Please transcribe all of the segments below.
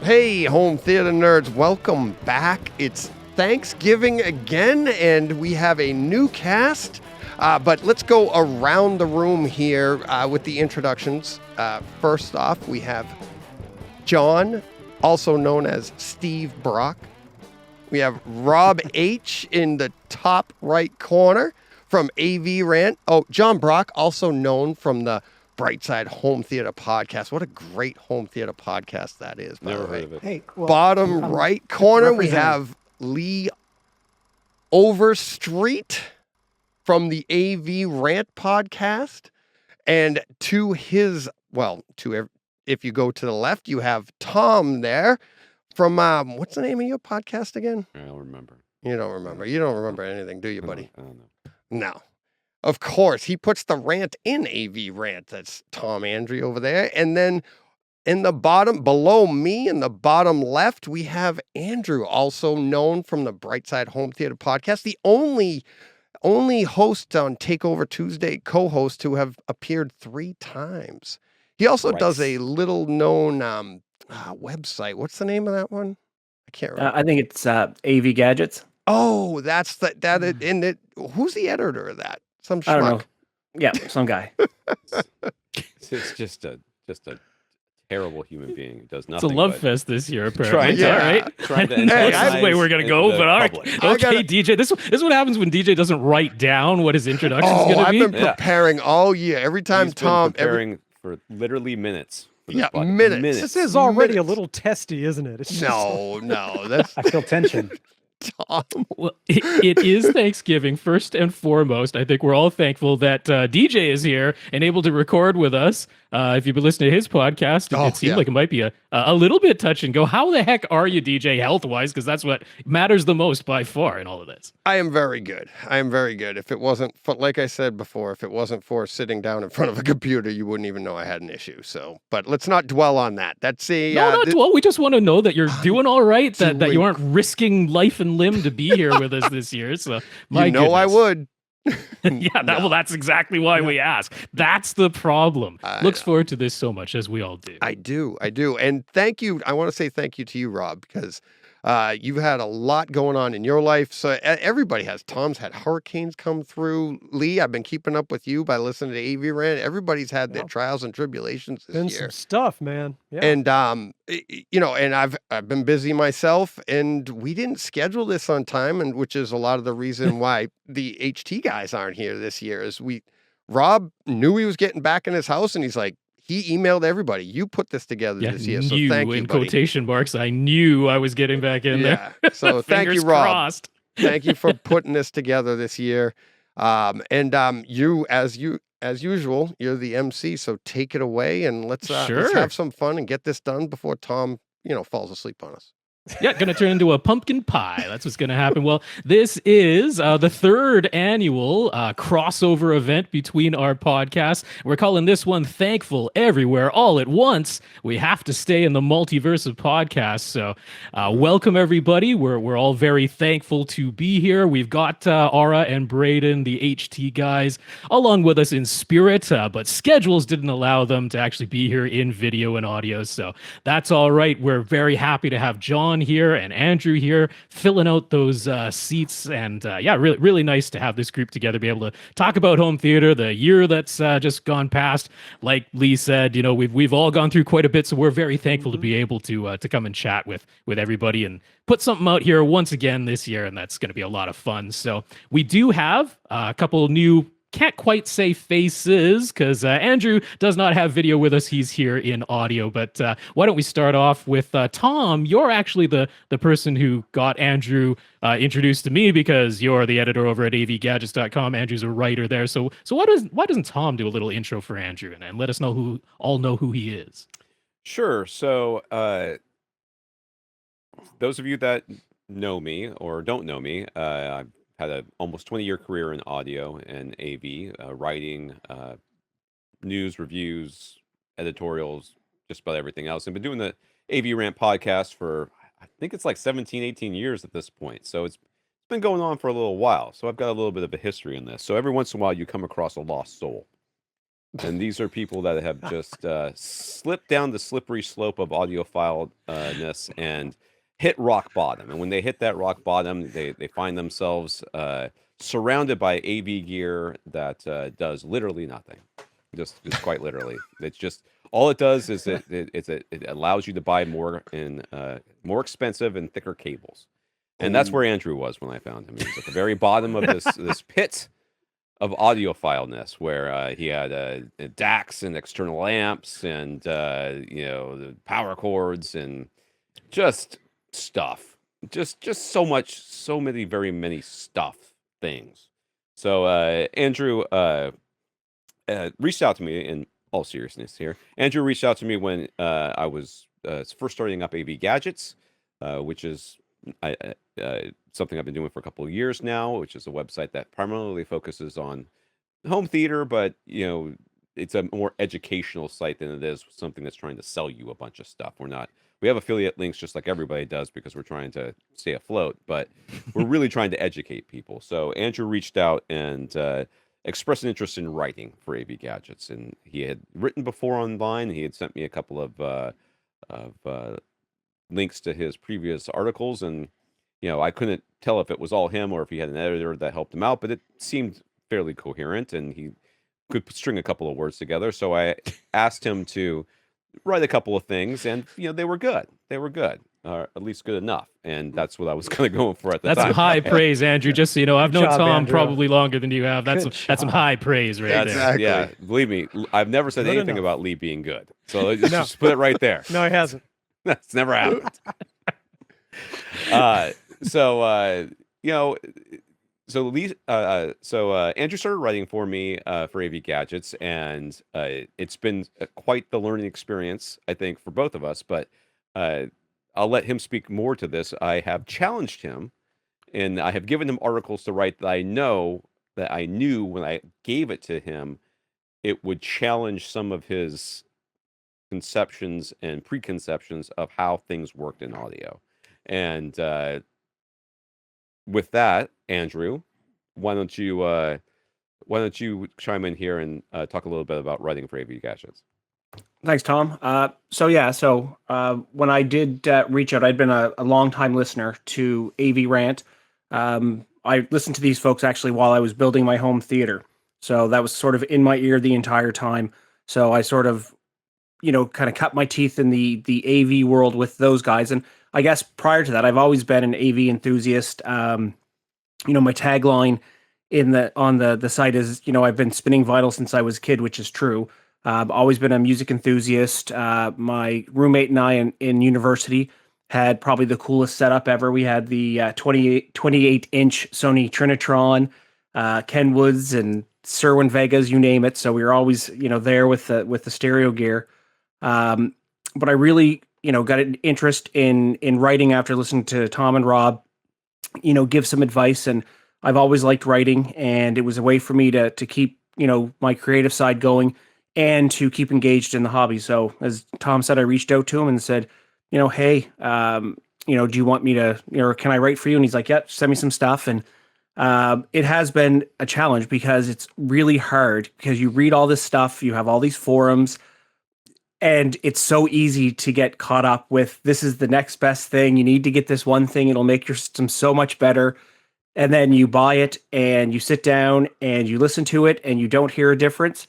Hey, home theater nerds, welcome back. It's Thanksgiving again, and we have a new cast. But let's go around the room here with the introductions. First off, we have John, also known as Steve Brock. We have Rob H. in the top right corner from AV Rant. Oh, John Brock, also known from the Brightside Home Theater Podcast. What a great home theater podcast that is, by the way. Never heard of it. Hey, well, Bottom right corner, we have Lee Overstreet from the AV Rant Podcast. And to his, if you go to the left, you have Tom there from, what's the name of your podcast again? I don't remember. You don't remember. You don't remember anything, do you, buddy? I don't know. No. Of course, he puts the rant in AV Rant. That's Tom Andrew over there. And then in the bottom, below me, in the bottom left, we have Andrew, also known from the Brightside Home Theater Podcast, the only host on Takeover Tuesday, co-host who have appeared 3 times. He also does a little-known website. What's the name of that one? I can't remember. I think it's AV Gadgets. Oh, that's who's the editor of that? Some schmuck. I don't know. Yeah, some guy. It's just a terrible human being. It does It's nothing. a love but fest this year, apparently. Yeah. All right. trying to That's the antagonize way we're gonna go. the But all right, public. okay, DJ. This is what happens when DJ doesn't write down what his introduction is Oh, going to I've be. been preparing all year. Every time He's been Tom, preparing for literally minutes. For this podcast. minutes. This is already a Minutes. little testy, isn't it? It's just- No, that's I feel tension. Tom. Well, it is Thanksgiving first and foremost. I think we're all thankful that DJ is here and able to record with us. If you've been listening to his podcast, it seemed like it might be a little bit touch and go. How the heck are you, DJ, health-wise? Because that's what matters the most by far in all of this. I am very good. If it wasn't for, like I said before, if it wasn't for sitting down in front of a computer, you wouldn't even know I had an issue. So, but let's not dwell on that. That's Well, we just want to know that you're doing all right, that you aren't risking life and limb to be here with us this year. So, I would. That's exactly why we ask. That's the problem. Looks forward to this so much, as we all do. I do. And thank you. I want to say thank you to you, Rob, because you've had a lot going on in your life. So everybody has. Tom's had hurricanes come through. Lee, I've been keeping up with you by listening to AV Rant. Everybody's had their trials and tribulations this Been year. some stuff, man. Yeah. And and I've been busy myself, and we didn't schedule this on time, and which is a lot of the reason why the HT guys aren't here this year. Rob knew he was getting back in his house, and he's like, he emailed everybody. You put this together this year, so thank you, in buddy. quotation marks. I knew I was getting back in there. So thank you, Fingers Rob. crossed. Thank you for putting this together this year. You as usual, you're the MC, so take it away and let's have some fun and get this done before Tom, falls asleep on us. Yeah, going to turn into a pumpkin pie. That's what's going to happen. Well, this is the 3rd annual crossover event between our podcasts. We're calling this one Thankful Everywhere All at Once. We have to stay in the multiverse of podcasts. So welcome, everybody. We're all very thankful to be here. We've got Aura and Braden, the HT guys, along with us in spirit, but schedules didn't allow them to actually be here in video and audio. So that's all right. We're very happy to have John here and Andrew here filling out those seats, and really, really nice to have this group together, be able to talk about home theater, the year that's just gone past. Like Lee said, we've all gone through quite a bit, so we're very thankful to be able to come and chat with everybody and put something out here once again this year, and that's going to be a lot of fun. So we do have a couple new, can't quite say faces, because Andrew does not have video with us. He's here in audio. But why don't we start off with Tom? You're actually the person who got Andrew introduced to me, because you're the editor over at avgadgets.com. Andrew's a writer there. So why doesn't Tom do a little intro for Andrew and let us know who he is? Sure. So those of you that know me or don't know me, I've had an almost 20-year career in audio and AV, writing, news, reviews, editorials, just about everything else. I've been doing the AV Rant podcast for, I think it's like 17, 18 years at this point. So it's been going on for a little while. So I've got a little bit of a history in this. So every once in a while, you come across a lost soul. And these are people that have just slipped down the slippery slope of audiophileness and hit rock bottom. And when they hit that rock bottom, they find themselves surrounded by AV gear that does literally nothing. Just quite literally. It's just all it does is it allows you to buy more expensive and thicker cables. And that's where Andrew was when I found him. He was at the very bottom of this pit of audiophileness, where he had DACs and external amps and the power cords and just stuff, just so many, very many stuff things. So Andrew reached out to me in all seriousness here. Andrew reached out to me when I was first starting up AV Gadgets, which is something I've been doing for a couple of years now, which is a website that primarily focuses on home theater, but it's a more educational site than it is something that's trying to sell you a bunch of stuff. We have affiliate links just like everybody does because we're trying to stay afloat, but we're really trying to educate people. So Andrew reached out and expressed an interest in writing for AV Gadgets, and he had written before online. He had sent me a couple of links to his previous articles, and I couldn't tell if it was all him or if he had an editor that helped him out, but it seemed fairly coherent and he could string a couple of words together. So I asked him to write a couple of things, and they were good. They were good, or at least good enough, and that's what I was kind of going for at the That's time. some high praise, Andrew. Just so you know, I've known job, Tom Andrew. probably longer than you have. That's Good some job. high praise right there. Exactly. Yeah, believe me, I've never said Good anything enough. about Lee being good. So let's No. just put it right there. No, he hasn't. That's never happened. Andrew started writing for me for AV Gadgets, and it's been quite the learning experience, I think, for both of us. But I'll let him speak more to this. I have challenged him, and I have given him articles to write that I knew when I gave it to him, it would challenge some of his conceptions and preconceptions of how things worked in audio. And with that, Andrew, why don't you chime in here and talk a little bit about writing for AV Gadgets? Thanks, Tom. When I did reach out, I'd been a long-time listener to AV Rant. I listened to these folks actually while I was building my home theater. So that was sort of in my ear the entire time. So I sort of, kind of cut my teeth in the AV world with those guys. And I guess prior to that, I've always been an AV enthusiast. My tagline on the site is, I've been spinning vinyl since I was a kid, which is true. I've always been a music enthusiast. My roommate and I in university had probably the coolest setup ever. We had the 28-inch Sony Trinitron, Kenwoods and Serwin Vegas, you name it. So we were always, there with the stereo gear. But I really, got an interest in writing after listening to Tom and Rob, give some advice. And I've always liked writing, and it was a way for me to keep, my creative side going and to keep engaged in the hobby. So as Tom said, I reached out to him and said, hey, do you want me to, or can I write for you? And he's like, yeah, send me some stuff. And it has been a challenge because it's really hard because you read all this stuff, you have all these forums, and it's so easy to get caught up with this is the next best thing. You need to get this one thing. It'll make your system so much better. And then you buy it and you sit down and you listen to it and you don't hear a difference,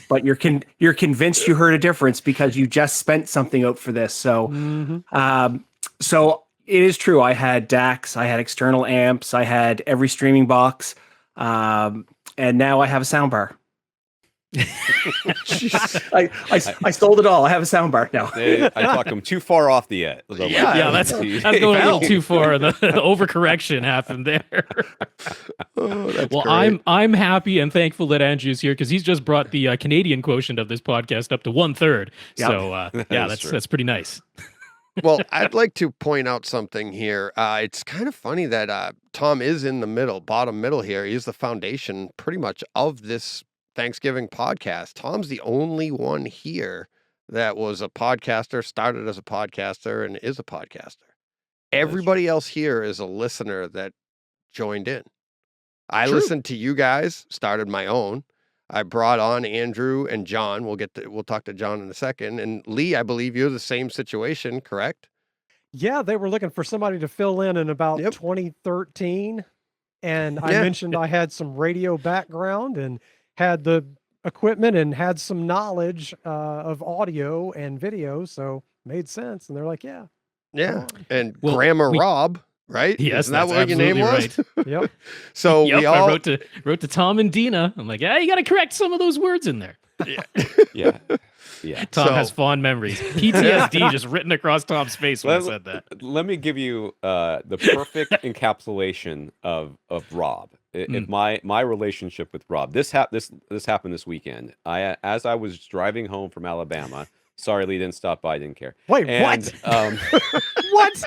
but you're convinced you heard a difference because you just spent something out for this. So, so it is true. I had DACs, I had external amps, I had every streaming box, and now I have a soundbar. I sold it all. I have a soundbar now. I talked him too far off the edge. Yeah, that's going a little too far. The overcorrection happened there. That's Well, great. I'm happy and thankful that Andrew's here because he's just brought the Canadian quotient of this podcast up to 1/3. Yep. So that's pretty nice. Well, I'd like to point out something here. It's kind of funny that Tom is in the middle, bottom middle here. He's the foundation pretty much of this Thanksgiving podcast. Tom's the only one here that was a podcaster, started as a podcaster, and is a podcaster. Everybody else here is a listener that joined in. I True. listened to you guys, started my own. I brought on Andrew and John. We'll talk to John in a second. And Lee, I believe you're the same situation, correct? Yeah, they were looking for somebody to fill in about Yep. 2013. And I Yeah. mentioned I had some radio background and had the equipment and had some knowledge of audio and video. So made sense. And they're like, yeah. Yeah. And Well, Grammar Rob, right? Yes, Isn't that that's what your name was? absolutely Yep. So Yep, we all I wrote to Tom and Dina. I'm like, yeah, you got to correct some of those words in there. Yeah. Yeah. Tom So- has fond memories. PTSD just written across Tom's face when I said that. Let me give you the perfect encapsulation of Rob. If my relationship with Rob, this happened this weekend. As I was driving home from Alabama. Sorry, Lee didn't stop by. I didn't care. Wait, And, what? What?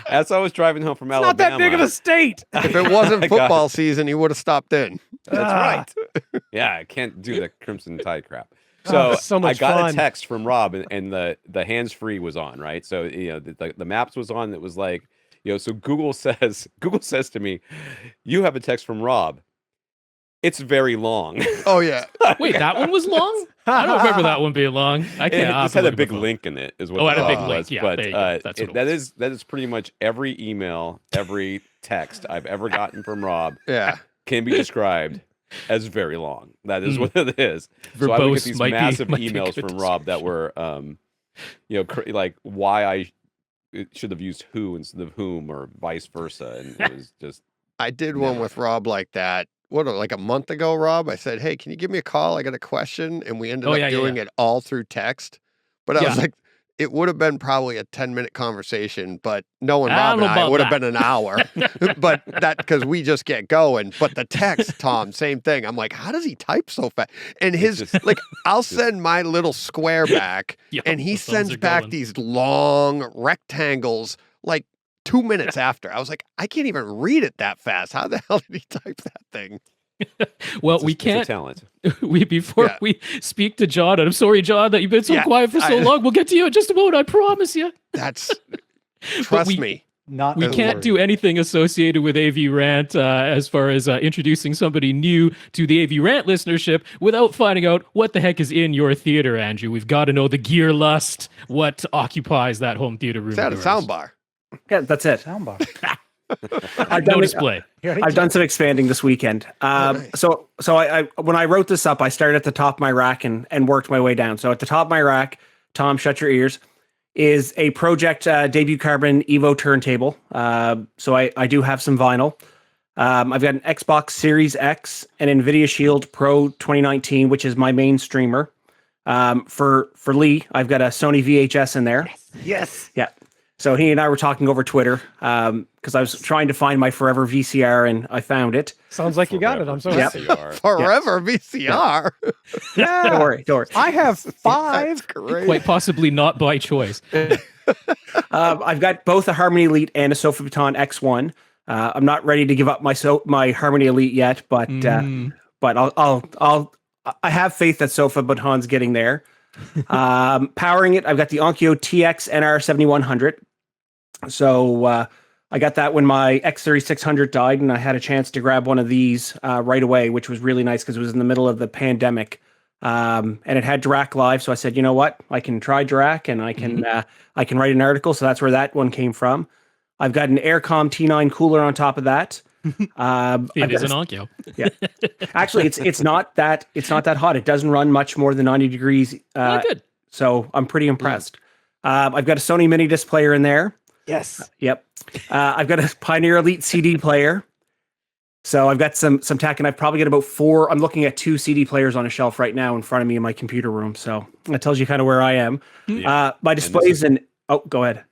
As I was driving home from It's Alabama, not that big of a state. if it wasn't I got football season, he would have stopped in. That's Ah. right. Yeah, I can't do the Crimson Tide crap. Oh, So, so I much got fun. a text from Rob, and the hands free was on, right? So the maps was on. It was like, so Google says to me, "You have a text from Rob. It's very long." Oh yeah. Wait, that one was long? I don't remember that one being long. I And can't. it just had a big link in it. Is what Oh, it had a the big was. link. Yeah, but there you go. That's what it was. that is pretty much every email, every text I've ever gotten from Rob Yeah. can be described as very long. That is what it is. So I would get Verbose these might be- massive might be a emails good from Rob that were, like why I should have used who instead of whom, or vice versa, and it was just I did one with Rob like that. Like a month ago, Rob? I said, hey, can you give me a call? I got a question. And we ended Oh, up yeah, yeah, doing yeah. it all through text. But I was Yeah. like, it would have been probably a 10-minute conversation, but knowing I Rob don't and know I, it about would have that. been an hour. But that, because we just get going. But the text, Tom, same thing. I'm like, how does he type so fast? And his, just- I'll send my little square back, Yep, and he the thumbs sends are back going. these long rectangles, like 2 minutes after. I was like, I can't even read it that fast. How the hell did he type that thing? Well, we it's a can't. talent. Before Yeah. we speak to John, and I'm sorry, John, that you've been so Yeah, quiet for so I- long. We'll get to you in just a moment. I promise you. That's, trust me. Not We to can't worry. do anything associated with AV Rant as far as introducing somebody new to the AV Rant listenership without finding out what the heck is in your theater, Andrew. We've got to know the gear lust, what occupies that home theater room. Is that a of yours. sound bar? Yeah, that's it. Soundbar. I've No done, display. I've done some expanding this weekend. nice. So I when I wrote this up, I started at the top of my rack and worked my way down. So at the top of my rack, Tom, shut your ears, is a Project Debut Carbon Evo turntable. So I do have some vinyl. I've got an Xbox Series X and NVIDIA Shield Pro 2019, which is my main streamer. For Lee, I've got a Sony VHS in there. Yes. Yeah. So he and I were talking over Twitter because I was trying to find my forever VCR and I found it. Sounds like you got it. I'm so Yep. happy. VCR. Forever VCR. Yeah. Don't worry. I have That's 5. great. Quite possibly not by choice. I've got both a Harmony Elite and a Sofa Baton X1. I'm not ready to give up my Harmony Elite yet, but I have faith that Sofa Baton's getting there. Powering it, I've got the Onkyo TX NR 7100. So I got that when my X3600 died, and I had a chance to grab one of these right away, which was really nice because it was in the middle of the pandemic. And it had Dirac Live, so I said, you know what, I can try Dirac, and I can write an article. So that's where that one came from. I've got an Aircom T9 cooler on top of that. It is an Onkyo. Actually, it's not that hot. It doesn't run much more than 90 degrees. Oh, good. So I'm pretty impressed. I've got a Sony mini disc player in there. Yes. Yep. I've got a Pioneer Elite CD player. So I've got some tech, and I've probably got about 4. I'm looking at 2 CD players on a shelf right now in front of me in my computer room. So that tells you kind of where I am. Yeah. My displays go ahead.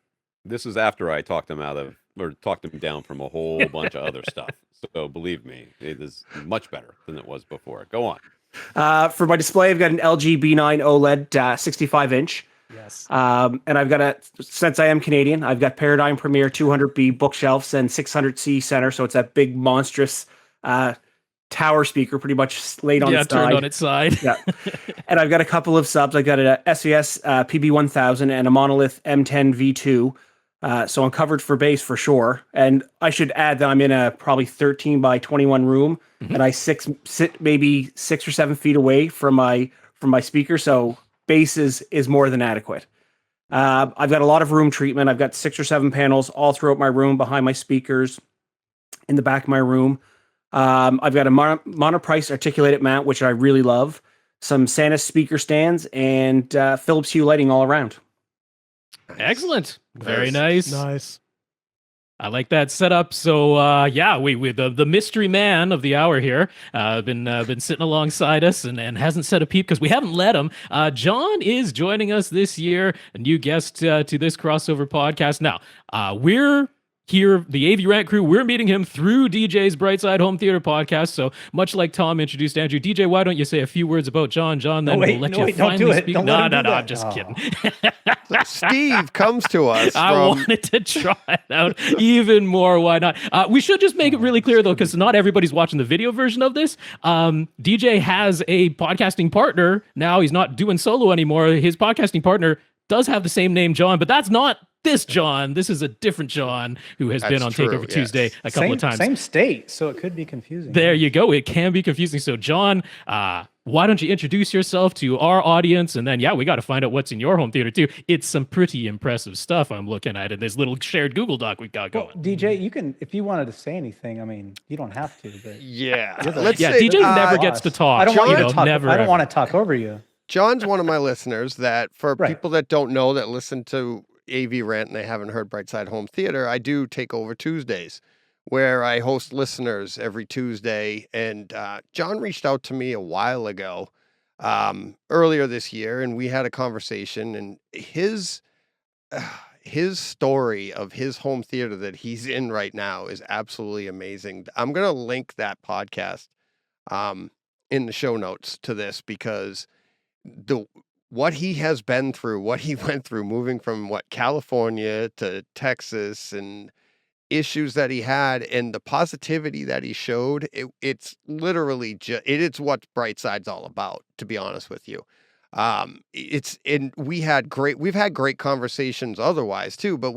This is after I talked him down from a whole bunch of other stuff. So believe me, it is much better than it was before. Go on. For my display, I've got an LG B9 OLED 65 inch. Yes. And I've got since I am Canadian, I've got Paradigm Premier 200B bookshelves and 600C center. So it's that big monstrous tower speaker pretty much laid on its turned side. on its side. Yeah. And I've got a couple of subs. I've got a SVS PB1000 and a Monolith M10 V2. So I'm covered for bass for sure. And I should add that I'm in a probably 13 by 21 room, and I sit maybe 6 or 7 feet away from my speaker. So bass is more than adequate. I've got a lot of room treatment. I've got 6 or 7 panels all throughout my room, behind my speakers, in the back of my room. I've got a monoprice articulated mount, which I really love, some Sanus speaker stands, and Philips Hue lighting all around. Excellent. Very nice. Nice. I like that setup. So yeah, we the mystery man of the hour here been sitting alongside us and hasn't said a peep because we haven't let him. John is joining us this year, a new guest to this crossover podcast. Now we're here, the AV Rant crew, we're meeting him through DJ's Brightside Home Theater podcast. So much like Tom introduced Andrew, DJ, why don't you say a few words about John? John, then we'll let you finally speak. No, I'm just kidding. Steve comes to us. I wanted to try it out even more. Why not? We should just make it really clear, though, because not everybody's watching the video version of this. DJ has a podcasting partner now. He's not doing solo anymore. His podcasting partner does have the same name, John, but that's not this John. This is a different John who has been on Takeover Tuesday a couple of times. Same state, so it could be confusing. There you go. It can be confusing. So, John, why don't you introduce yourself to our audience? And then, yeah, we got to find out what's in your home theater, too. It's some pretty impressive stuff I'm looking at in this little shared Google Doc we got going. Well, DJ, you can, if you wanted to say anything, I mean, you don't have to, but Yeah. DJ never gets to talk. I don't want you to talk. Never, I don't want to talk over you. John's one of my listeners that, for Right. people that don't know, that listen to AV Rant and they haven't heard Brightside Home Theater, I do take over Tuesdays, where I host listeners every Tuesday. And John reached out to me a while ago, earlier this year, and we had a conversation. And his story of his home theater that he's in right now is absolutely amazing. I'm gonna link that podcast in the show notes to this, because what he has been through, what he went through, moving from California to Texas, and issues that he had, and the positivity that he showed, it's literally it's what Brightside's all about, to be honest with you. We've had great conversations otherwise too, but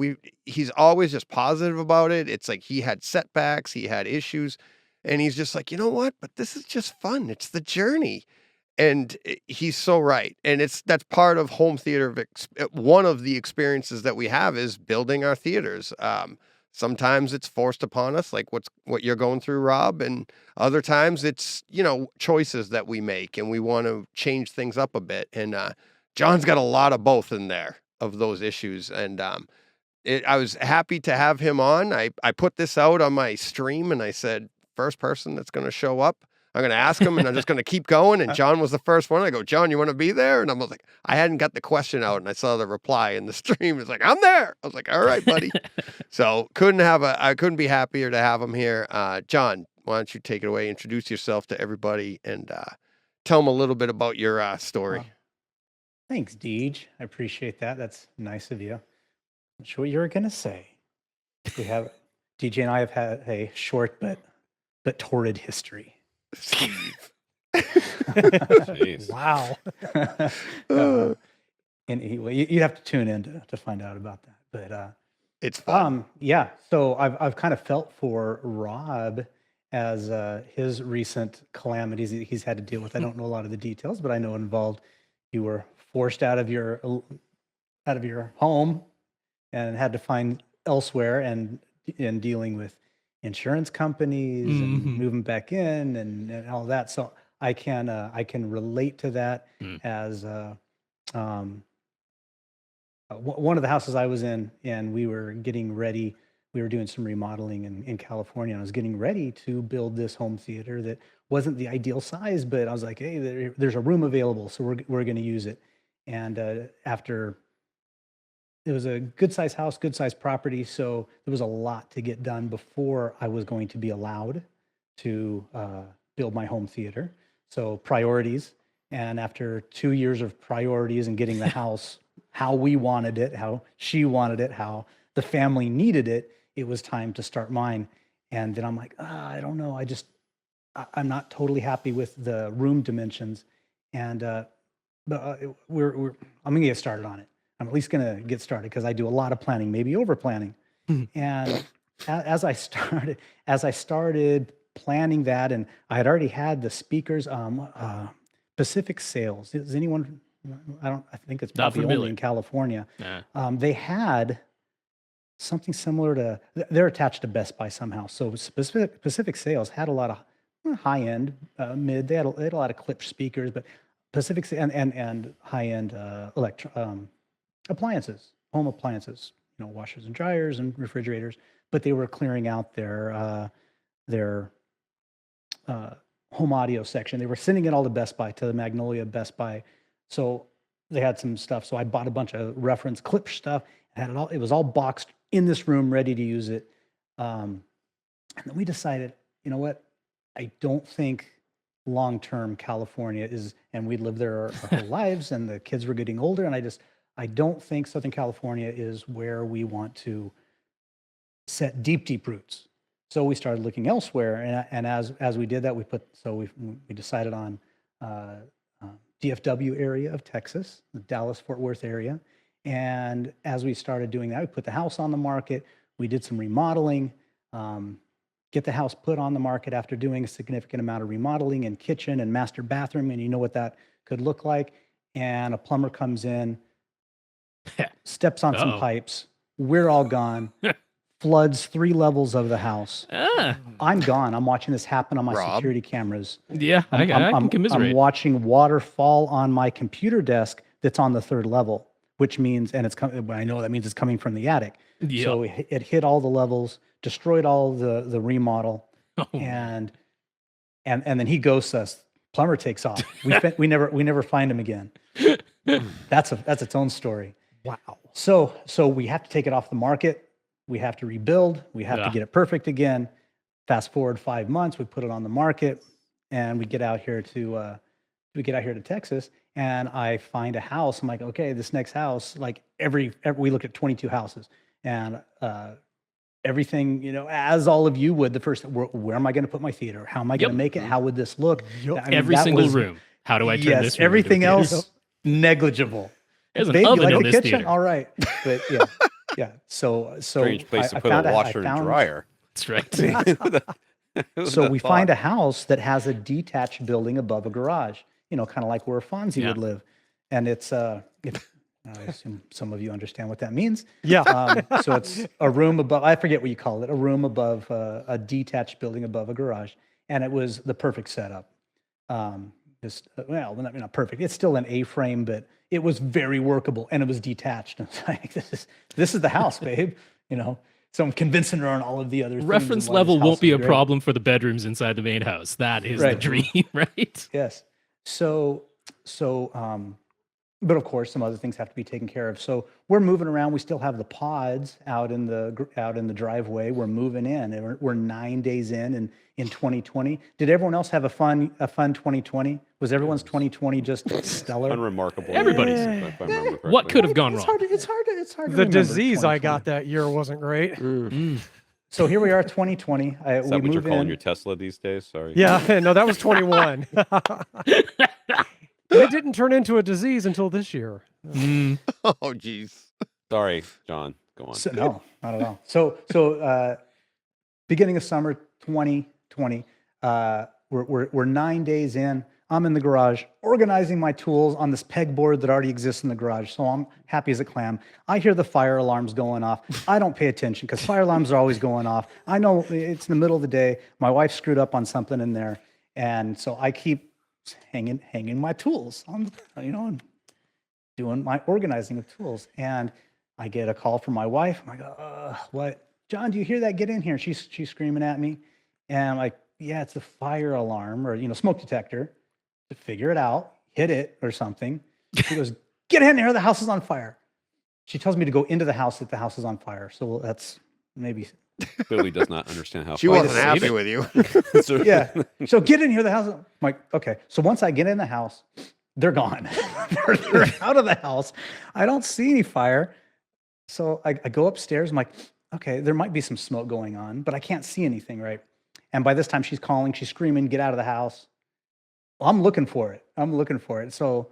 he's always just positive about it. It's like he had setbacks, he had issues, and he's just like, you know what? But this is just fun. It's the journey. And he's so right. And that's part of home theater. One of the experiences that we have is building our theaters. Sometimes it's forced upon us, like what you're going through, Rob. And other times it's, choices that we make, and we want to change things up a bit. And John's got a lot of both in there, of those issues. And I was happy to have him on. I put this out on my stream, and I said, first person that's going to show up, I'm going to ask him, and I'm just going to keep going. And John was the first one. I go, John, you want to be there? And I was like, I hadn't got the question out, and I saw the reply in the stream. It's like, I'm there. I was like, all right, buddy. So I couldn't be happier to have him here. John, why don't you take it away? Introduce yourself to everybody and tell them a little bit about your story. Thanks, Deej. I appreciate that. That's nice of you. Not sure what you were going to say. DJ and I have had a short but torrid history. Steve. Jeez. Wow. Anyway, you'd have to tune in to find out about that. But It's fun. yeah. So I've kind of felt for Rob as his recent calamities that he's had to deal with. I don't know a lot of the details, but I know involved you were forced out of your home and had to find elsewhere, and in dealing with insurance companies and moving back in and all that. So I can relate to that as one of the houses I was in, and we were getting ready. We were doing some remodeling in California, and I was getting ready to build this home theater that wasn't the ideal size, but I was like, hey, there's a room available, so we're going to use it. And after, it was a good size house, good size property, so there was a lot to get done before I was going to be allowed to build my home theater. So priorities, and after 2 years of priorities and getting the house how we wanted it, how she wanted it, how the family needed it, it was time to start mine. And then I'm like, I don't know, I'm not totally happy with the room dimensions, and but I'm gonna get started on it. I'm at least going to get started because I do a lot of planning, maybe over planning. And as I started planning that, and I had already had the speakers, Pacific Sales. Is anyone? I think it's Not probably only familiar. in California. Nah. They had something similar to. They're attached to Best Buy somehow. So Pacific Sales had a lot of high end, mid. They had a lot of clipped speakers, but Pacific and high end appliances, home appliances. Washers and dryers and refrigerators. But they were clearing out their home audio section. They were sending it all to Best Buy, to the Magnolia Best Buy. So they had some stuff. So I bought a bunch of reference clip stuff. Had it all. It was all boxed in this room, ready to use it. And then we decided, you know what? I don't think long-term California is, and we lived there our whole lives, and the kids were getting older, and I don't think Southern California is where we want to set deep roots. So we started looking elsewhere, and as we did that, we decided on DFW area of Texas, the Dallas-Fort Worth area. And as we started doing that, we put the house on the market. We did some remodeling, get the house put on the market after doing a significant amount of remodeling and kitchen and master bathroom, and you know what that could look like. And a plumber comes in, steps on some pipes. We're all gone. Floods 3 levels of the house. I'm gone. I'm watching this happen on my security cameras. Yeah, I can commiserate. I'm watching water fall on my computer desk that's on the 3rd level, which means, and it's coming. I know that means it's coming from the attic. Yep. So it hit all the levels, destroyed all the remodel, and then he ghosts us. Plumber takes off. We never find him again. That's its own story. Wow. So we have to take it off the market. We have to rebuild. We have to get it perfect again. Fast forward 5 months, we put it on the market, and we get out here to Texas, and I find a house. I'm like, okay, this next house, like we looked at 22 houses, and everything, as all of you would. The first, where am I going to put my theater? How am I going to make it? How would this look? I mean, every single room. How do I turn this room everything into a theater? else negligible. There's an Babe, oven you like in the this kitchen? theater. All right, but yeah. So Strange place to I put found a washer and dryer. That's right. So we find a house that has a detached building above a garage, kind of like where Fonzie would live. And it's, I assume some of you understand what that means. Yeah. So it's a room above, I forget what you call it, a room above a detached building above a garage. And it was the perfect setup. Not perfect. It's still an A-frame, but it was very workable, and it was detached. And it's like, this is the house, babe. So I'm convincing her on all of the other things. Reference level won't be a problem for the bedrooms inside the main house. That is the dream, right? Yes. So, but of course, some other things have to be taken care of. So we're moving around. We still have the pods out in the driveway. We're moving in, and we're 9 days in 2020. Did everyone else have a fun 2020? Was everyone's 2020 just stellar? Unremarkable. Everybody's. If I remember correctly. What could have gone It's wrong? hard to The remember disease I 2020. got that year wasn't great. So here we are, 2020. Is that we what you're move calling in. your Tesla these days? Sorry. Yeah, no, that was 21. It didn't turn into a disease until this year. Oh, geez. Sorry, John. Go on. So, no, not at all. So beginning of summer 2020, we're 9 days in. I'm in the garage organizing my tools on this pegboard that already exists in the garage. So I'm happy as a clam. I hear the fire alarms going off. I don't pay attention because fire alarms are always going off. I know it's in the middle of the day. My wife screwed up on something in there. And so I keep hanging my tools on, and doing my organizing of tools. And I get a call from my wife. I'm like, what? John, do you hear that? Get in here. She's screaming at me. And I'm like, yeah, it's a fire alarm or, smoke detector. To figure it out, hit it or something. She goes, get in there, the house is on fire. She tells me to go into the house if the house is on fire. So that's maybe. Clearly does not understand how. She fire wasn't is. happy with you. So- Yeah. So get in here, the house. I'm like, okay. So once I get in the house, they're gone. they're out of the house. I don't see any fire. So I go upstairs. I'm like, okay, there might be some smoke going on, but I can't see anything, right? And by this time she's calling, she's screaming, get out of the house. Well, I'm looking for it. So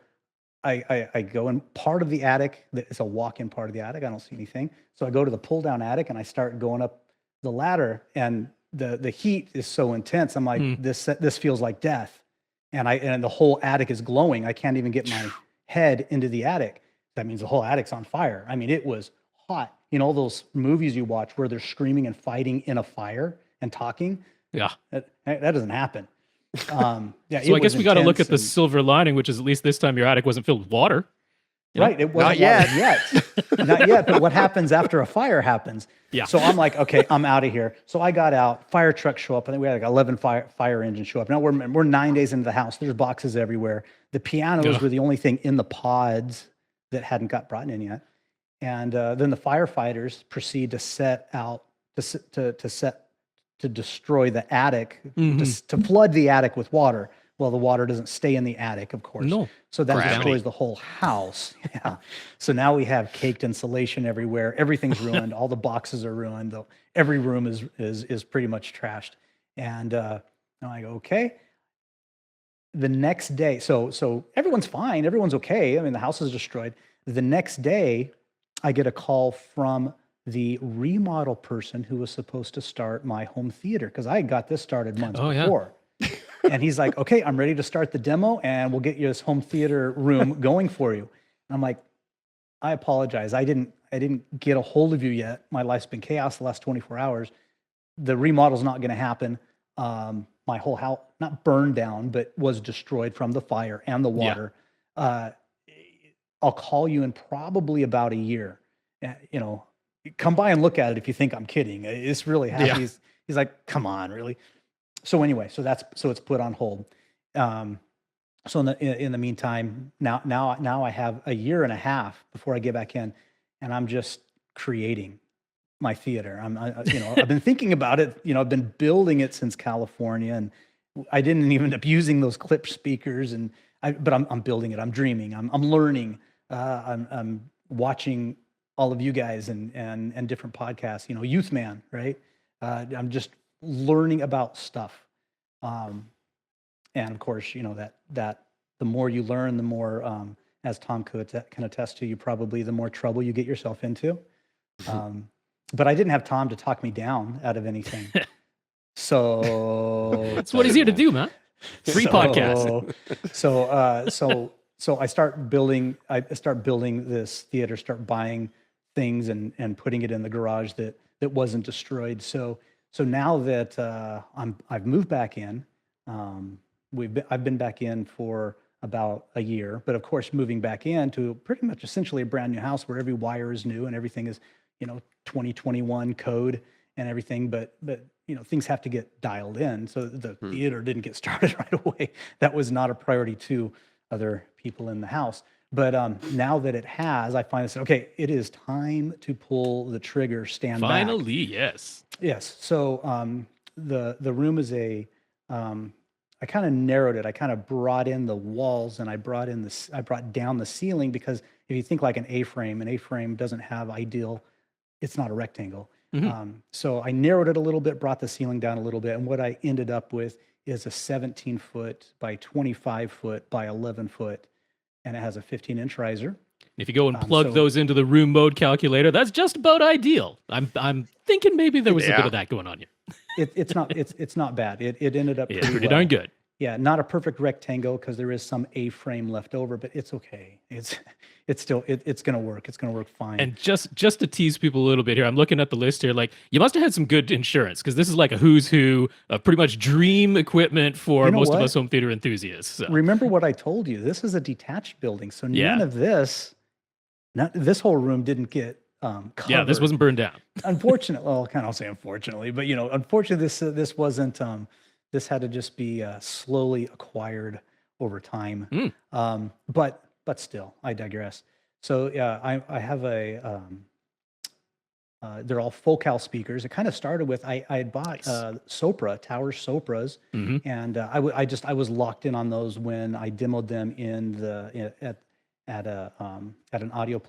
I go in part of the attic. It's a walk-in part of the attic. I don't see anything. So I go to the pull-down attic and I start going up the ladder, and the heat is so intense. I'm like, this feels like death. And the whole attic is glowing. I can't even get my head into the attic. That means the whole attic's on fire. I mean, it was hot. You know, those movies you watch where they're screaming and fighting in a fire and talking? Yeah. That doesn't happen. Yeah, So I guess we got to look at the and, silver lining, which is at least this time your attic wasn't filled with water. You know? right. It wasn't Not yet. water yet. Not yet. But what happens after a fire happens? Yeah. So I'm like, okay, I'm out of here. So I got out. Fire trucks show up. I think we had like 11 fire engines show up. Now we're 9 days into the house. There's boxes everywhere. The pianos were the only thing in the pods that hadn't got brought in yet. And then the firefighters proceed to set out to destroy the attic, to flood the attic with water. Well, the water doesn't stay in the attic, of course. No. So that Gravity. destroys the whole house. Yeah. So now we have caked insulation everywhere. Everything's ruined. All the boxes are ruined. Every room is pretty much trashed. And now I go, okay. The next day, so everyone's fine. Everyone's okay. I mean, the house is destroyed. The next day, I get a call from the remodel person who was supposed to start my home theater, because I got this started months before. And he's like, okay, I'm ready to start the demo and we'll get you this home theater room going for you. And I'm like, I apologize. I didn't get a hold of you yet. My life's been chaos the last 24 hours. The remodel's not going to happen. My whole house, not burned down, but was destroyed from the fire and the water. I'll call you in probably about a year. You know, come by and look at it if you think I'm kidding. It's really happy. Yeah. He's like, come on, really? So anyway, so it's put on hold. So in the meantime, now I have a year and a half before I get back in, and I'm just creating my theater. I've been thinking about it. You know, I've been building it since California, and I didn't even end up using those clip speakers. But I'm building it. I'm dreaming. I'm learning. I'm watching all of you guys and different podcasts. You know, Youth Man, right? I'm just learning about stuff. And of course, you know, that the more you learn, the more, as Tom can attest to, you probably the more trouble you get yourself into. But I didn't have Tom to talk me down out of anything. So That's what he's here to do, man. Free podcast. So I start building this theater, start buying things and putting it in the garage that wasn't destroyed. So now that I've moved back in, I've been back in for about a year, but of course moving back into pretty much essentially a brand new house where every wire is new and everything is, you know, 2021 code and everything, but you know, things have to get dialed in. So the theater didn't get started right away. That was not a priority to other people in the house. But now that it has, I finally said, okay, it is time to pull the trigger, stand back. Finally, yes. Yes. So the room is I kind of narrowed it. I kind of brought in the walls and I brought down the ceiling, because if you think like an A-frame doesn't have it's not a rectangle. So I narrowed it a little bit, brought the ceiling down a little bit. And what I ended up with is a 17-foot by 25-foot by 11-foot. And it has a 15-inch riser. If you go and plug those into the room mode calculator, that's just about ideal. I'm thinking maybe there was a bit of that going on here. It's not bad. It ended up pretty darn good. Yeah, not a perfect rectangle because there is some A-frame left over, but it's okay. It's still going to work. It's going to work fine. And just to tease people a little bit here, I'm looking at the list here. Like, you must have had some good insurance, because this is like a who's who of pretty much dream equipment for most of us home theater enthusiasts. So. Remember what I told you? This is a detached building, so none of this whole room didn't get covered. Yeah, this wasn't burned down. Unfortunately, well, I'll say unfortunately, but you know, unfortunately, this wasn't. This had to just be slowly acquired over time. But still, I digress. So yeah, I have they're all focal speakers. It kind of started with I had bought Sopra Tower Sopras, and I was locked in on those when I demoed them at an audio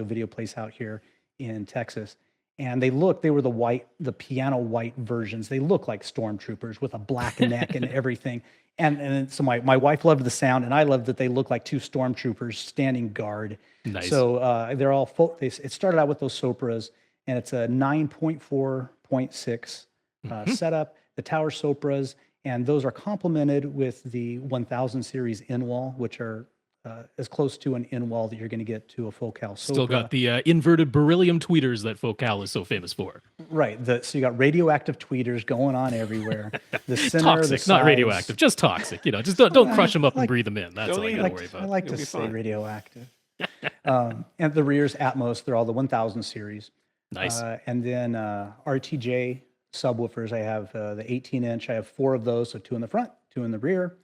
video place out here in Texas. and they were the piano white versions. They look like stormtroopers with a black neck and everything. And so my wife loved the sound, and I loved that they look like two stormtroopers standing guard. Nice. So they're all full. It started out with those Sopras, and it's a 9.4.6 setup. The Tower Sopras, and those are complemented with the 1000 series in-wall, which are as close to an in-wall that you're going to get to a Focal Sopra. Still got the inverted beryllium tweeters that Focal is so famous for. Right. So you got radioactive tweeters going on everywhere. The center, Toxic, the sides, not radioactive, just toxic. Just don't crush them up and breathe them in. That's all you got to worry I about. like You'll to be say fine. radioactive. And the rears Atmos, they're all the 1000 series. Nice. And then RTJ subwoofers, I have the 18-inch. I have 4 of those, so 2 in the front, 2 in the rear.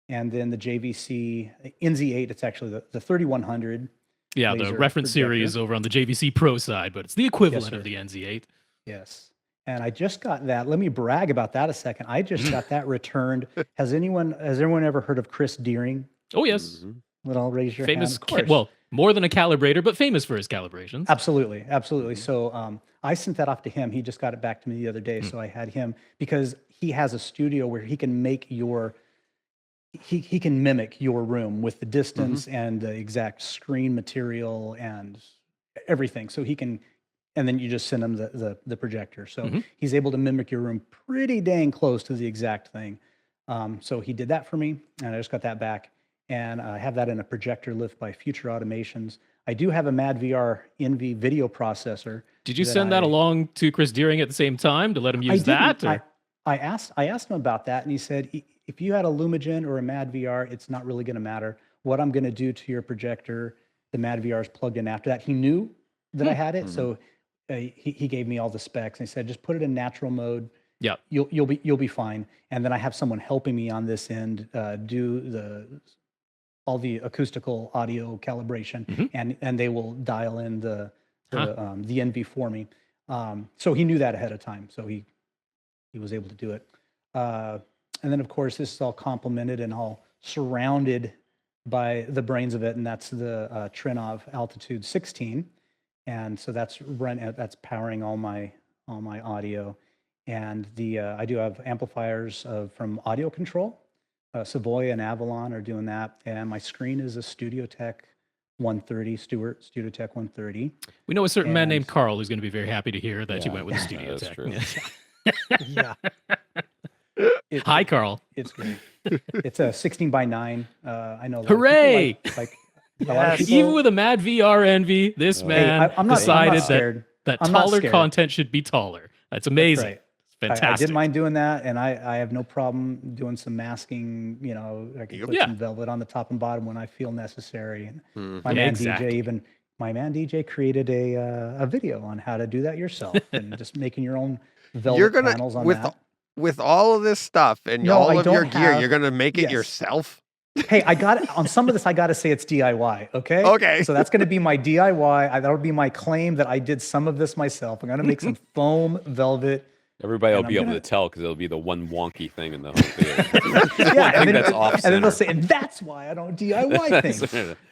And then the JVC NZ8, it's actually the 3100. Yeah, the laser reference projector. series over on the JVC Pro side, but it's the equivalent sir. of the NZ8. Yes. And I just got that. Let me brag about that a second. I just got that returned. Has everyone ever heard of Chris Deering? Oh, yes. Mhm. I'll raise your Famous, hand. Of course. well, more than a calibrator, but famous for his calibrations. Absolutely. So I sent that off to him. He just got it back to me the other day. So I had him, because he has a studio where he can make he can mimic your room with the distance and the exact screen material and everything. So he can, and then you just send him the projector. So he's able to mimic your room pretty dang close to the exact thing. So he did that for me, and I just got that back. And I have that in a projector lift by Future Automations. I do have a MadVR NV video processor. Did you send that along to Chris Deering at the same time to let him use that? Or? I asked him about that, and he said, if you had a Lumagen or a MadVR, it's not really going to matter. What I'm going to do to your projector, the MadVR is plugged in after that. He knew that I had it, so he gave me all the specs, and he said, just put it in natural mode. Yeah, you'll be fine. And then I have someone helping me on this end do all the acoustical audio calibration, and they will dial in the NV for me. So he knew that ahead of time, so he was able to do it. And then, of course, this is all complemented and all surrounded by the brains of it, and that's the Trinov Altitude 16. And so that's powering all my audio. And I do have amplifiers from Audio Control. Savoy and Avalon are doing that. And my screen is a StudioTech 130, StudioTech 130. We know a certain man named Carl who's going to be very happy to hear that you went with the Studio that's Tech. true. Yeah. Hi, Carl. It's great. It's a 16 by 9. I know. Hooray! A lot of people, Even with a Mad VR envy, this man I'm not decided scared. that I'm not taller scared. content should be taller. That's amazing. right. It's fantastic. I didn't mind doing that, and I have no problem doing some masking. I can put some velvet on the top and bottom when I feel necessary. And my man DJ created a video on how to do that yourself, and just making your own velvet panels on that. With all of this stuff and No, all I of your don't gear, have- you're gonna make it Yes. yourself. Hey, I got it on some of this. I got to say it's DIY. Okay. Okay. So that's going to be my DIY. That'll be my claim that I did some of this myself. I'm going to make some foam velvet. Everybody will And be I'm able gonna- to tell because it'll be the one wonky thing in the whole theater. Yeah, I think that's off and then they'll center. say, and that's why I don't DIY things.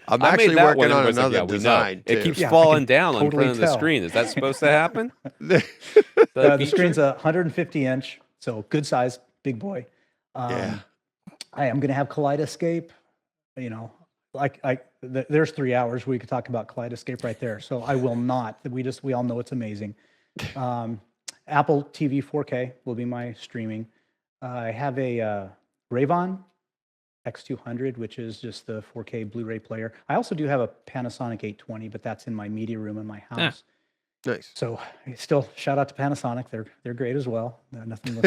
I'm I made actually that working one, on everybody's like, another yeah, we know. design It too. keeps Yeah, I falling can down in totally front of the tell. screen. Is that supposed to happen? The feature? screen's a 150 inch, so good size, big boy. Yeah. I am going to have Kaleidoscape. There's 3 hours we could talk about Kaleidoscape right there. So I will not. We all know it's amazing. Apple TV 4K will be my streaming. I have a Rayvon X200, which is just the 4K Blu-ray player. I also do have a Panasonic 820, but that's in my media room in my house. Nice. So still shout out to Panasonic. They're great as well. Nothing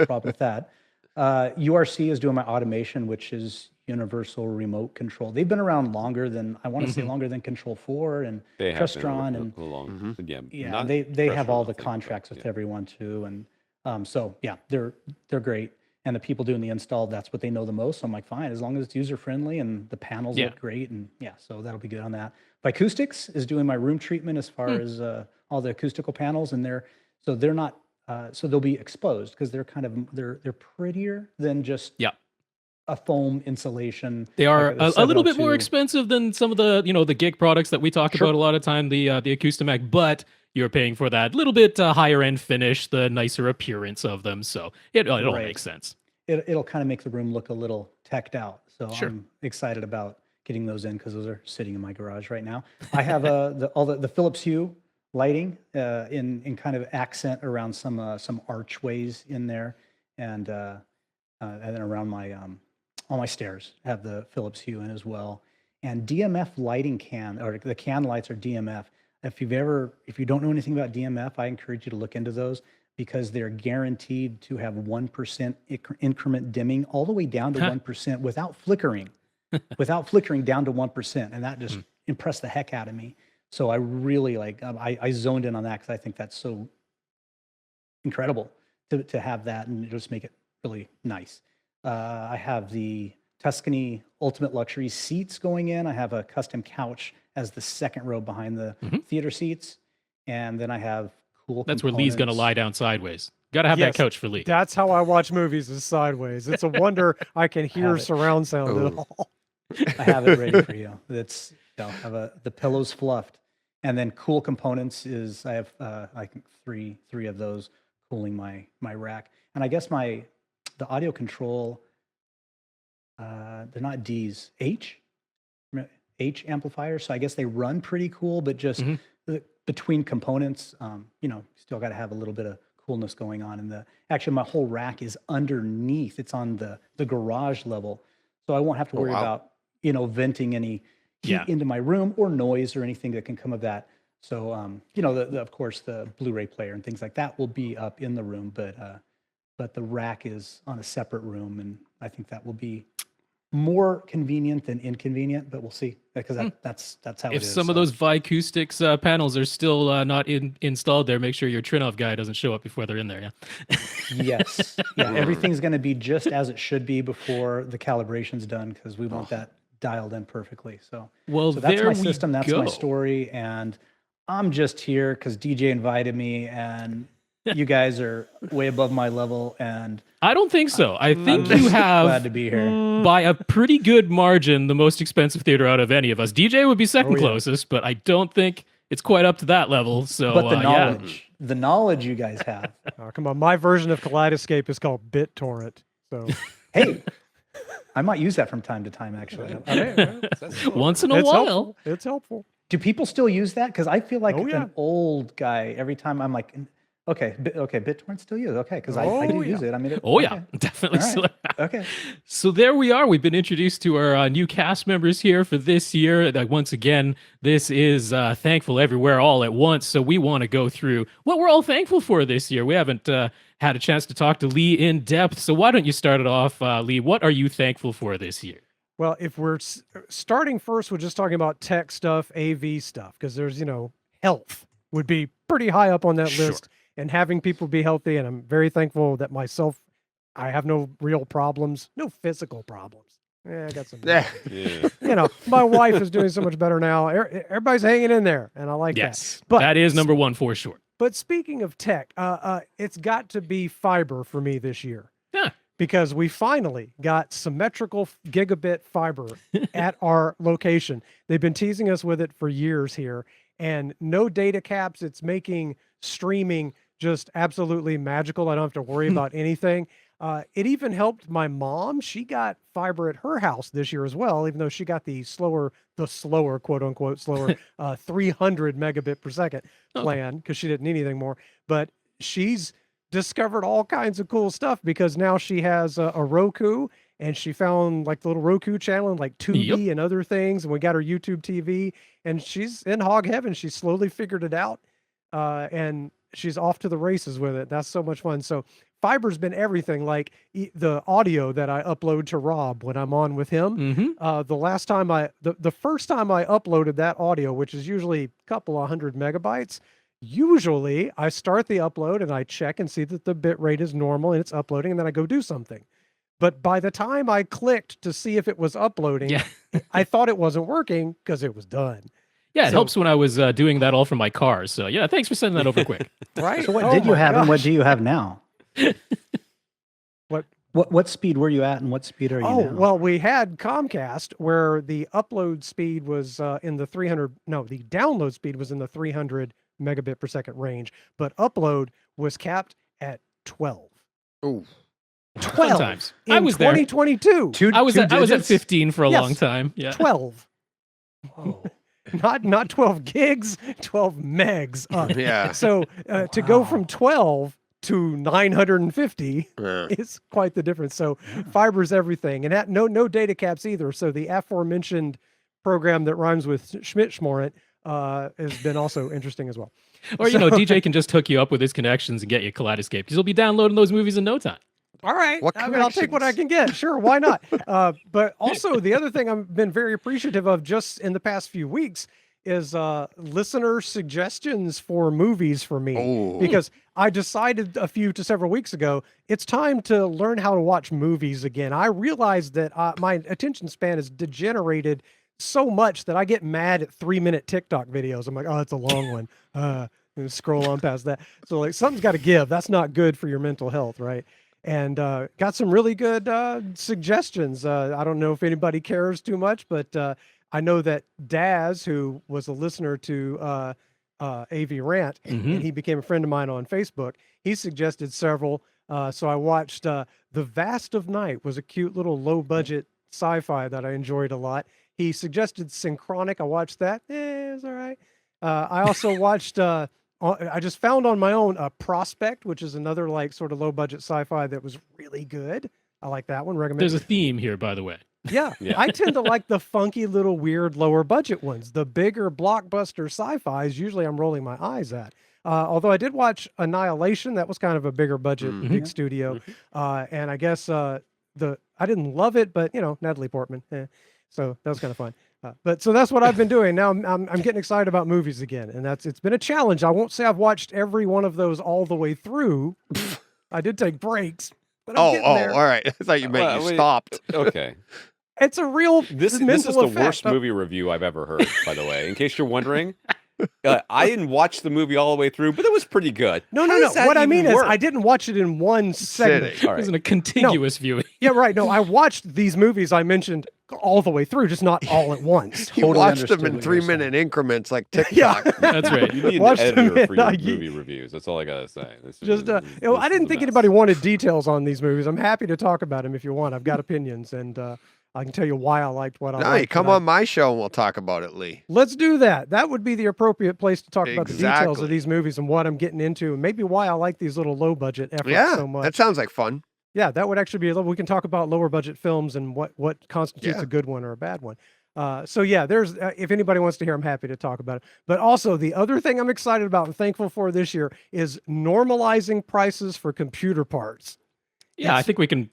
problem with that. URC is doing my automation, which is universal remote control. They've been around longer than I want to say longer than Control 4 and They have been Crestron a and long. yeah, not they have all Crestron, the I think, but contracts with yeah. everyone too, and so yeah, they're great. And the people doing the install, that's what they know the most. So I'm like, fine, as long as it's user friendly and the panels look great, and yeah, so that'll be good on that. Acoustics is doing my room treatment as far as all the acoustical panels, and they're not so they'll be exposed because they're kind of they're prettier than just a foam insulation. They are like a little bit more 702. expensive than some of the the gig products that we talk about a lot of time, the Acoustimag, but you're paying for that little bit higher end finish, the nicer appearance of them. So it all Right. makes sense. It'll kind of make the room look a little teched out. So Sure. I'm excited about getting those in because those are sitting in my garage right now. I have all the Philips Hue lighting in kind of accent around some archways in there, and then around my all my stairs have the Philips Hue in as well. And DMF lighting or the can lights are DMF. If you don't know anything about DMF, I encourage you to look into those because they're guaranteed to have 1% increment dimming all the way down to 1% without flickering down to 1%. And that just impressed the heck out of me. So I really I zoned in on that because I think that's so incredible to have that and just make it really nice. I have the Tuscany Ultimate Luxury seats going in. I have a custom couch as the second row behind the theater seats. And then I have cool That's where Lee's going to lie down sideways. Got to have that couch for Lee. That's how I watch movies, is sideways. It's a wonder I can hear surround sound at all. I have it ready for you. That's I have the pillows fluffed, and then cool components is I have I think three of those cooling my rack, and I guess the audio control they're not D's, H amplifiers, so I guess they run pretty cool, but just between components, still got to have a little bit of coolness going on. And actually my whole rack is underneath; it's on the garage level, so I won't have to worry about venting any heat into my room or noise or anything that can come of that. So, of course, the Blu-ray player and things like that will be up in the room, but the rack is on a separate room, and I think that will be more convenient than inconvenient. But we'll see, because that's how it is. If some of those Vicoustics panels are still not installed there, make sure your Trinov guy doesn't show up before they're in there. Yeah. Yes. Yeah. Everything's going to be just as it should be before the calibration's done, because we want that dialed in perfectly. So that's my system. That's my story. And I'm just here because DJ invited me, and you guys are way above my level. And I don't think so. I think you have, glad to be here, by a pretty good margin, the most expensive theater out of any of us. DJ would be second closest, but I don't think it's quite up to that level. So, but the knowledge you guys have. Oh, come on. My version of Kaleidoscape is called BitTorrent. So, hey, I might use that from time to time, actually. Once in a while. It's helpful. Do people still use that? Because I feel like an old guy every time I'm like, okay, BitTorrent still use it. Okay, because I do use it. I mean, definitely. Right. Still. Okay. So there we are. We've been introduced to our new cast members here for this year. Once again, this is Thankful Everywhere all at once. So we want to go through what we're all thankful for this year. We haven't had a chance to talk to Lee in depth. So why don't you start it off, Lee? What are you thankful for this year? Well, if we're starting first, we're just talking about tech stuff, AV stuff, because there's, health would be pretty high up on that list, and having people be healthy. And I'm very thankful that I have no real problems, no physical problems. I got some. My wife is doing so much better now. Everybody's hanging in there, and I like that. But that is number one for sure. But speaking of tech, it's got to be fiber for me this year. Yeah. Because we finally got symmetrical gigabit fiber at our location. They've been teasing us with it for years here, and no data caps. It's making streaming just absolutely magical. I don't have to worry about anything. It even helped my mom. She got fiber at her house this year as well, even though she got the slower quote unquote slower 300 megabit per second plan because she didn't need anything more. But she's discovered all kinds of cool stuff because now she has a Roku, and she found like the little Roku channel and like Tubi and other things. And we got her YouTube TV, and she's in hog heaven. She slowly figured it out, and she's off to the races with it. That's so much fun. So fiber's been everything. Like the audio that I upload to Rob when I'm on with him. The first time I uploaded that audio, which is usually a couple of 100 megabytes, usually I start the upload and I check and see that the bit rate is normal and it's uploading, and then I go do something. But by the time I clicked to see if it was uploading, I thought it wasn't working because it was done. Yeah, it helps when I was doing that all from my car. So yeah, thanks for sending that over quick. Right. So what did you have and what do you have now? What What speed were you at, and what speed are you Oh, now? well, we had Comcast where the upload speed was in the 300, no, the download speed was in the 300 megabit per second range, but upload was capped at 12. Ooh. 12 Sometimes. in I was there. 2022. I was at digits? 15 for a Yes. long time. Yeah. 12. Whoa. Not 12 gigs, 12 megs up. Yeah. So to go Wow. from 12 to 950 Yeah. is quite the difference. So fiber's everything, and no data caps either. So the aforementioned program that rhymes with Schmidt-Schmorant has been also interesting as well. Or, DJ can just hook you up with his connections and get you Kaleidoscape because you'll be downloading those movies in no time. All right. What I mean, I'll take what I can get. Sure, why not? But also, the other thing I've been very appreciative of just in the past few weeks is listener suggestions for movies for me. Oh. Because I decided a few to several weeks ago, it's time to learn how to watch movies again. I realized that my attention span has degenerated so much that I get mad at 3-minute TikTok videos. I'm like, oh, it's a long one. And scroll on past that. So like something's got to give. That's not good for your mental health, right? And got some really good suggestions. I don't know if anybody cares too much, but I know that Daz, who was a listener to AV Rant, and he became a friend of mine on Facebook, he suggested several. So I watched The Vast of Night, was a cute little low-budget sci-fi that I enjoyed a lot. He suggested Synchronic. I watched that. It was all right. I also watched... I just found on my own Prospect, which is another like sort of low budget sci-fi that was really good. I like that one. Recommend. There's a theme here, by the way. Yeah, Yeah. I tend to like the funky little weird lower budget ones. The bigger blockbuster sci-fis usually I'm rolling my eyes at. Although I did watch Annihilation, that was kind of a bigger budget, big studio, and I guess I didn't love it, but Natalie Portman, so that was kind of fun. But so that's what I've been doing. Now I'm getting excited about movies again, and it's been a challenge. I won't say I've watched every one of those all the way through. I did take breaks, but I'm getting there. All right. I thought you meant you wait. stopped. Okay. It's a real This is mental the effect. worst movie review I've ever heard, by the way. In case you're wondering, I didn't watch the movie all the way through, but it was pretty good. No. How does that What I even mean is work? I didn't watch it in one segment. Sitting. All It was right. in a contiguous viewing. Yeah, right. No, I watched these movies I mentioned all the way through, just not all at once. You Totally watched them understood in what you were 3-minute increments like Yeah. TikTok. That's right. You need an Watch them editor for in, your movie reviews. That's all I gotta say. Just I didn't think anybody wanted details on these movies. I'm happy to talk about them if you want. I've got opinions, and I can tell you why I liked what I No, liked. you come but on my show and we'll talk about it, Lee. Let's do that. That would be the appropriate place to talk about the details Exactly. of these movies and what I'm getting into, and maybe why I like these little low budget efforts Yeah, so much. that sounds like fun. Yeah, that would actually be we can talk about lower budget films and what constitutes Yeah. a good one or a bad one. So yeah, there's if anybody wants to hear, I'm happy to talk about it. But also the other thing I'm excited about and thankful for this year is normalizing prices for computer parts. Yeah, I think we can,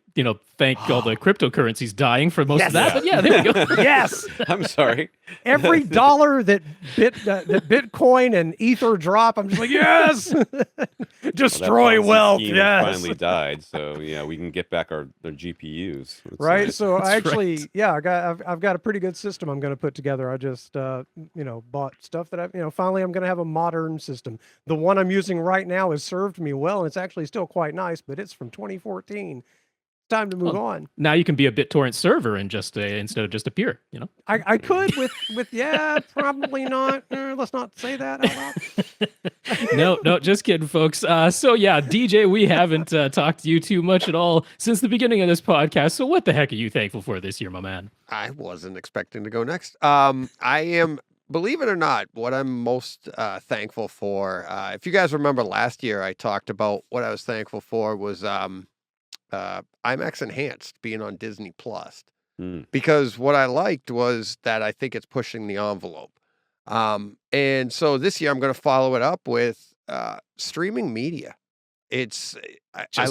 thank all the cryptocurrencies dying for most Yes. of that. But yeah, there we go. Yes, I'm sorry. every dollar that Bitcoin and Ether drop, I'm just like, yes, destroy Well, that Ponzi wealth. scheme Yes, finally died, so yeah, we can get back our GPUs. That's right. nice. So I That's actually, right. yeah, I've got a pretty good system I'm going to put together. I just bought stuff that finally I'm going to have a modern system. The one I'm using right now has served me well, and it's actually still quite nice, but it's from 2014. Time to move on. Now you can be a BitTorrent server and just instead of just a peer, I could with yeah, probably not. Let's not say that out loud. No, just kidding, folks. So yeah, DJ, we haven't talked to you too much at all since the beginning of this podcast. So what the heck are you thankful for this year, my man? I wasn't expecting to go next. I am, believe it or not, what I'm most thankful for. If you guys remember last year, I talked about what I was thankful for was IMAX Enhanced being on Disney Plus. Because what I liked was that I think it's pushing the envelope. And so this year I'm going to follow it up with streaming media. It's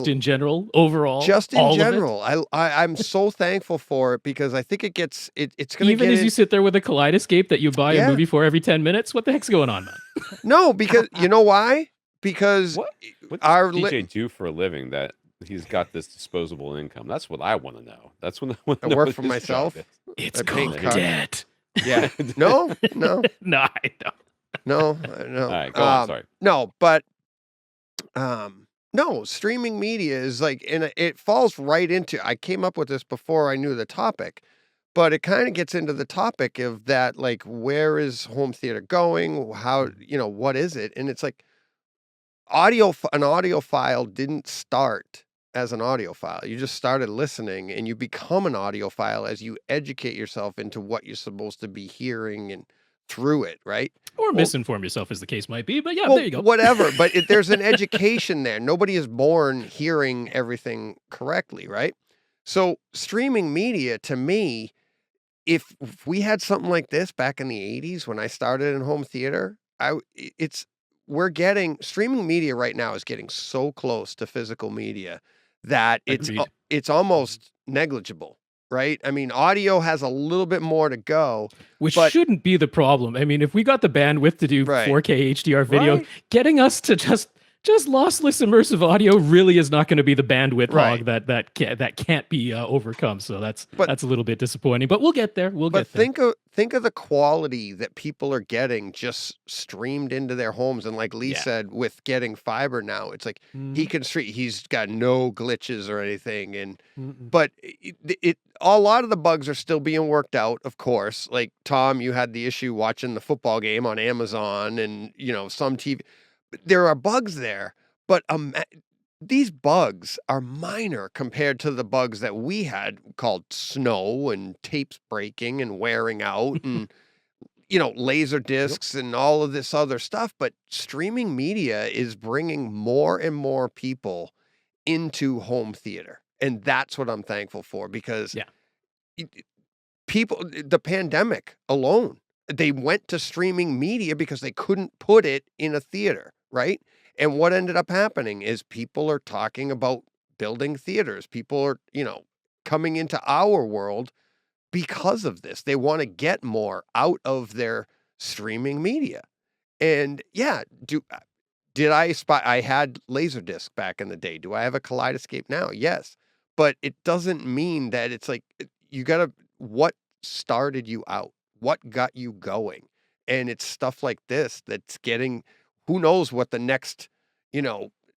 In general, overall, just in all of it? general. I'm so thankful for it because I think it's going to Even as you sit there with a Kaleidoscape that you buy Yeah. a movie for every 10 minutes, what the heck's going on, man? No, because you know why? Because What does our DJ do for a living that he's got this disposable income? That's what I want to know. That's what I want to I know. work what for his myself. job is. It's I pay called card. debt. yeah, no, No, I don't. no. All right, go on. Sorry. No, but No, streaming media is like, and it falls right into, I came up with this before I knew the topic, but it kind of gets into the topic of that, like, where is home theater going? How, what is it? And it's like an audio file didn't start as an audio file. You just started listening and you become an audio file as you educate yourself into what you're supposed to be hearing and through it, right? Or Well, misinform yourself, as the case might be. But yeah, well, there you go. whatever. But there's an education there. Nobody is born hearing everything correctly, right? So streaming media, to me, if we had something like this back in the 80s when I started in home theater, we're getting streaming media right now is getting so close to physical media that Agreed. it's almost negligible, right? I mean, audio has a little bit more to go. Which but- shouldn't be the problem. I mean, if we got the bandwidth to do Right. 4K HDR video, Right. getting us to just lossless immersive audio really is not going to be the bandwidth Right. hog that can't be overcome. So that's But- a little bit disappointing. But we'll get there. We'll But get there. think of the quality that people are getting just streamed into their homes, and like Lee Yeah. said, with getting fiber now, it's like he can stream. He's got no glitches or anything, and but a lot of the bugs are still being worked out. Of course, like Tom, you had the issue watching the football game on Amazon, and some TV. There are bugs there, but these bugs are minor compared to the bugs that we had called snow and tapes breaking and wearing out and laser discs and all of this other stuff. But streaming media is bringing more and more people into home theater, and that's what I'm thankful for, because the pandemic alone, they went to streaming media because they couldn't put it in a theater, right? And what ended up happening is people are talking about building theaters. People are, coming into our world because of this. They want to get more out of their streaming media. And did I had Laserdisc back in the day. Do I have a Kaleidoscape now? Yes. But it doesn't mean that it's like, what started you out? What got you going? And it's stuff like this that's getting, who knows what the next,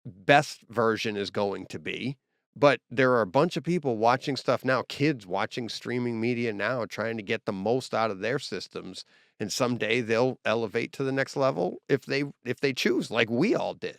best version is going to be. But there are a bunch of people watching stuff now, kids watching streaming media now, trying to get the most out of their systems. And someday they'll elevate to the next level if they choose, like we all did.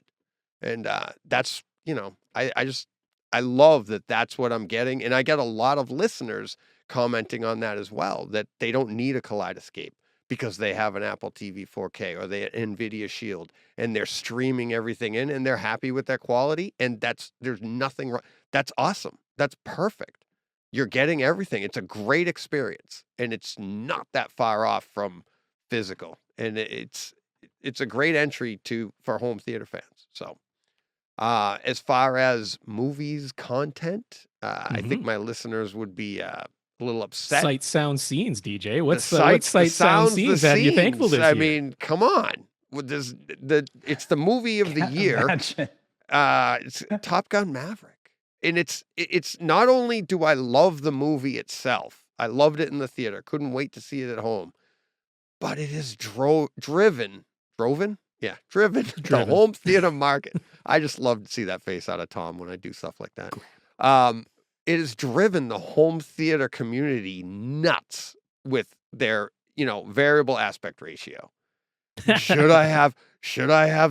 And that's, I love that that's what I'm getting. And I get a lot of listeners commenting on that as well, that they don't need a Kaleidoscape because they have an Apple TV 4K or they NVIDIA Shield, and they're streaming everything in and they're happy with their quality. And there's nothing wrong. That's awesome. That's perfect. You're getting everything. It's a great experience, and it's not that far off from physical. And it's a great entry for home theater fans. So as far as movies content, I think my listeners would be a little upset. Sight, sound, scenes, DJ. What's The what sights, the sight, sound, sounds, the scenes have you thankful scenes. this I year? mean, come on. It's the movie of the Can't year. imagine. It's Top Gun Maverick. And it's not only do I love the movie itself, I loved it in the theater, couldn't wait to see it at home, but it is driven the home theater market. I just love to see that face out of Tom when I do stuff like that. It has driven the home theater community nuts with their, variable aspect ratio. Should I have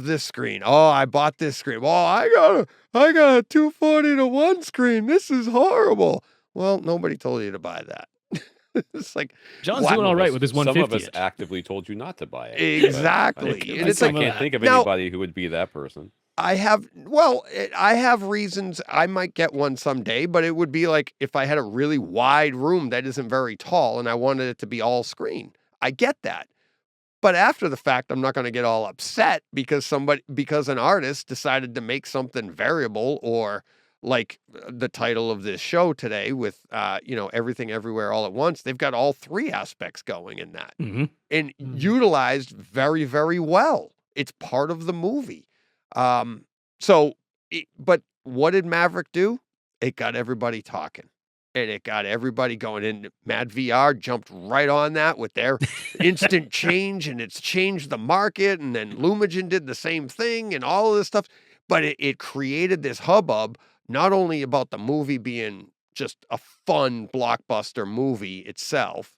this screen? Oh, I bought this screen. Oh, I got a 240 to 1 screen. This is horrible. Well, nobody told you to buy that. It's like John's Wow. doing all right with his Some of 150 us actively told you not to buy it. Exactly. But And it's I like, can't think of now- anybody who would be that person. I have reasons I might get one someday, but it would be like if I had a really wide room that isn't very tall and I wanted it to be all screen. I get that. But after the fact, I'm not going to get all upset because an artist decided to make something variable, or like the title of this show today with, Everything Everywhere All at Once. They've got all three aspects going in that and utilized very, very well. It's part of the movie. But what did Maverick do? It got everybody talking. And it got everybody going. And Mad VR jumped right on that with their instant change, and it's changed the market. And then Lumagen did the same thing and all of this stuff. but it created this hubbub, not only about the movie being just a fun blockbuster movie itself,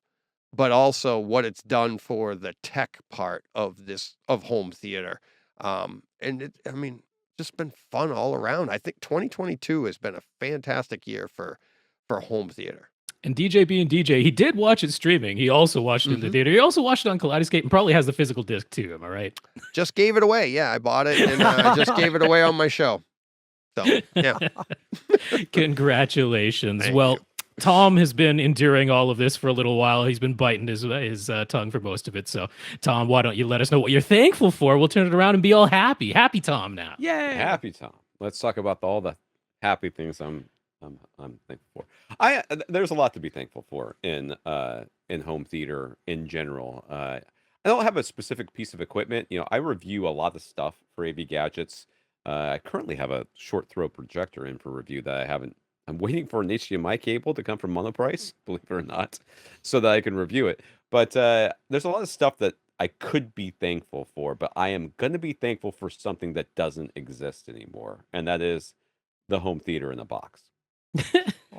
but also what it's done for the tech part of home theater. I mean, just been fun all around. I think 2022 has been a fantastic year for home theater. And DJ being DJ, he did watch it streaming. He also watched it in the theater. He also watched it on Kaleidoscope and probably has the physical disc too. Am I right? Just gave it away. Yeah, I bought it and just gave it away on my show. So, yeah. Congratulations. Thank Well, you. Tom has been enduring all of this for a little while. He's been biting his tongue for most of it. So, Tom, why don't you let us know what you're thankful for? We'll turn it around and be all happy. Happy Tom now. Yay! Happy Tom. Let's talk about all the happy things I'm thankful for. There's a lot to be thankful for in home theater in general. I don't have a specific piece of equipment. I review a lot of stuff for AV Gadgets. I currently have a short throw projector in for review that I haven't. I'm waiting for an HDMI cable to come from Monoprice, believe it or not, so that I can review it. But there's a lot of stuff that I could be thankful for, but I am going to be thankful for something that doesn't exist anymore, and that is the home theater in a box.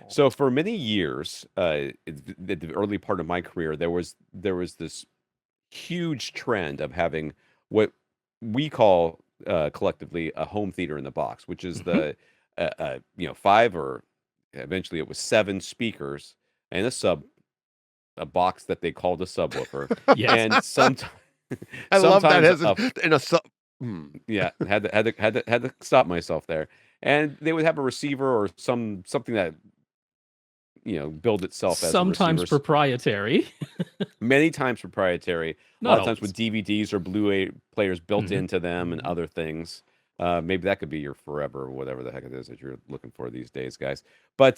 So for many years, at the early part of my career, there was this huge trend of having what we call collectively a home theater in the box, which is the 5 or eventually it was 7 speakers and a box that they called a subwoofer. Yes. And sometimes I love that as sometimes in a sub. yeah, had to stop myself there. And they would have a receiver or something that build itself as Sometimes a receiver. proprietary. Many times proprietary. A Not lot of times always. with DVDs or Blu-ray players built Mhm. into them and other things. Maybe that could be your forever, or whatever the heck it is that you're looking for these days, guys. But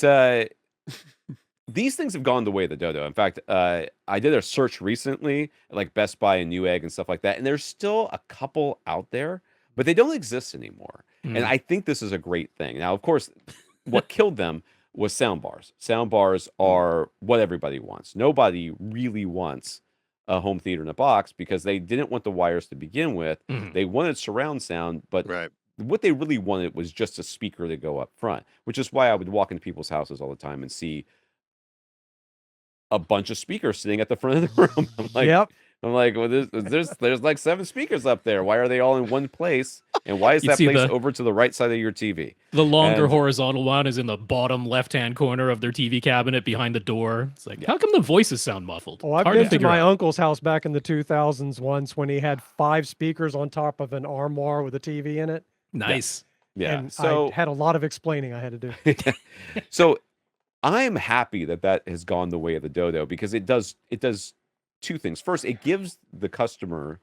these things have gone the way of the dodo. In fact, I did a search recently, like Best Buy and Newegg and stuff like that, and there's still a couple out there, but they don't exist anymore. And Mm. I think this is a great thing. Now, of course, what killed them was sound bars. Sound bars are what everybody wants. Nobody really wants a home theater in a box because they didn't want the wires to begin with. Mhm. They wanted surround sound, but Right. what they really wanted was just a speaker to go up front, which is why I would walk into people's houses all the time and see a bunch of speakers sitting at the front of the room. Yep. I'm like, well, there's like 7 speakers up there. Why are they all in one place? And why is You that see place the- over to the right side of your TV? The longer And- horizontal one is in the bottom left-hand corner of their TV cabinet behind the door. It's like, how come the voices sound muffled? Oh, I've Hard been to figure my out. uncle's house back in the 2000s once when he had 5 speakers on top of an armoire with a TV in it. Nice. Yeah. And So I had a lot of explaining I had to do. so I'm happy that has gone the way of the dodo because it does 2 things. First, it gives the customer,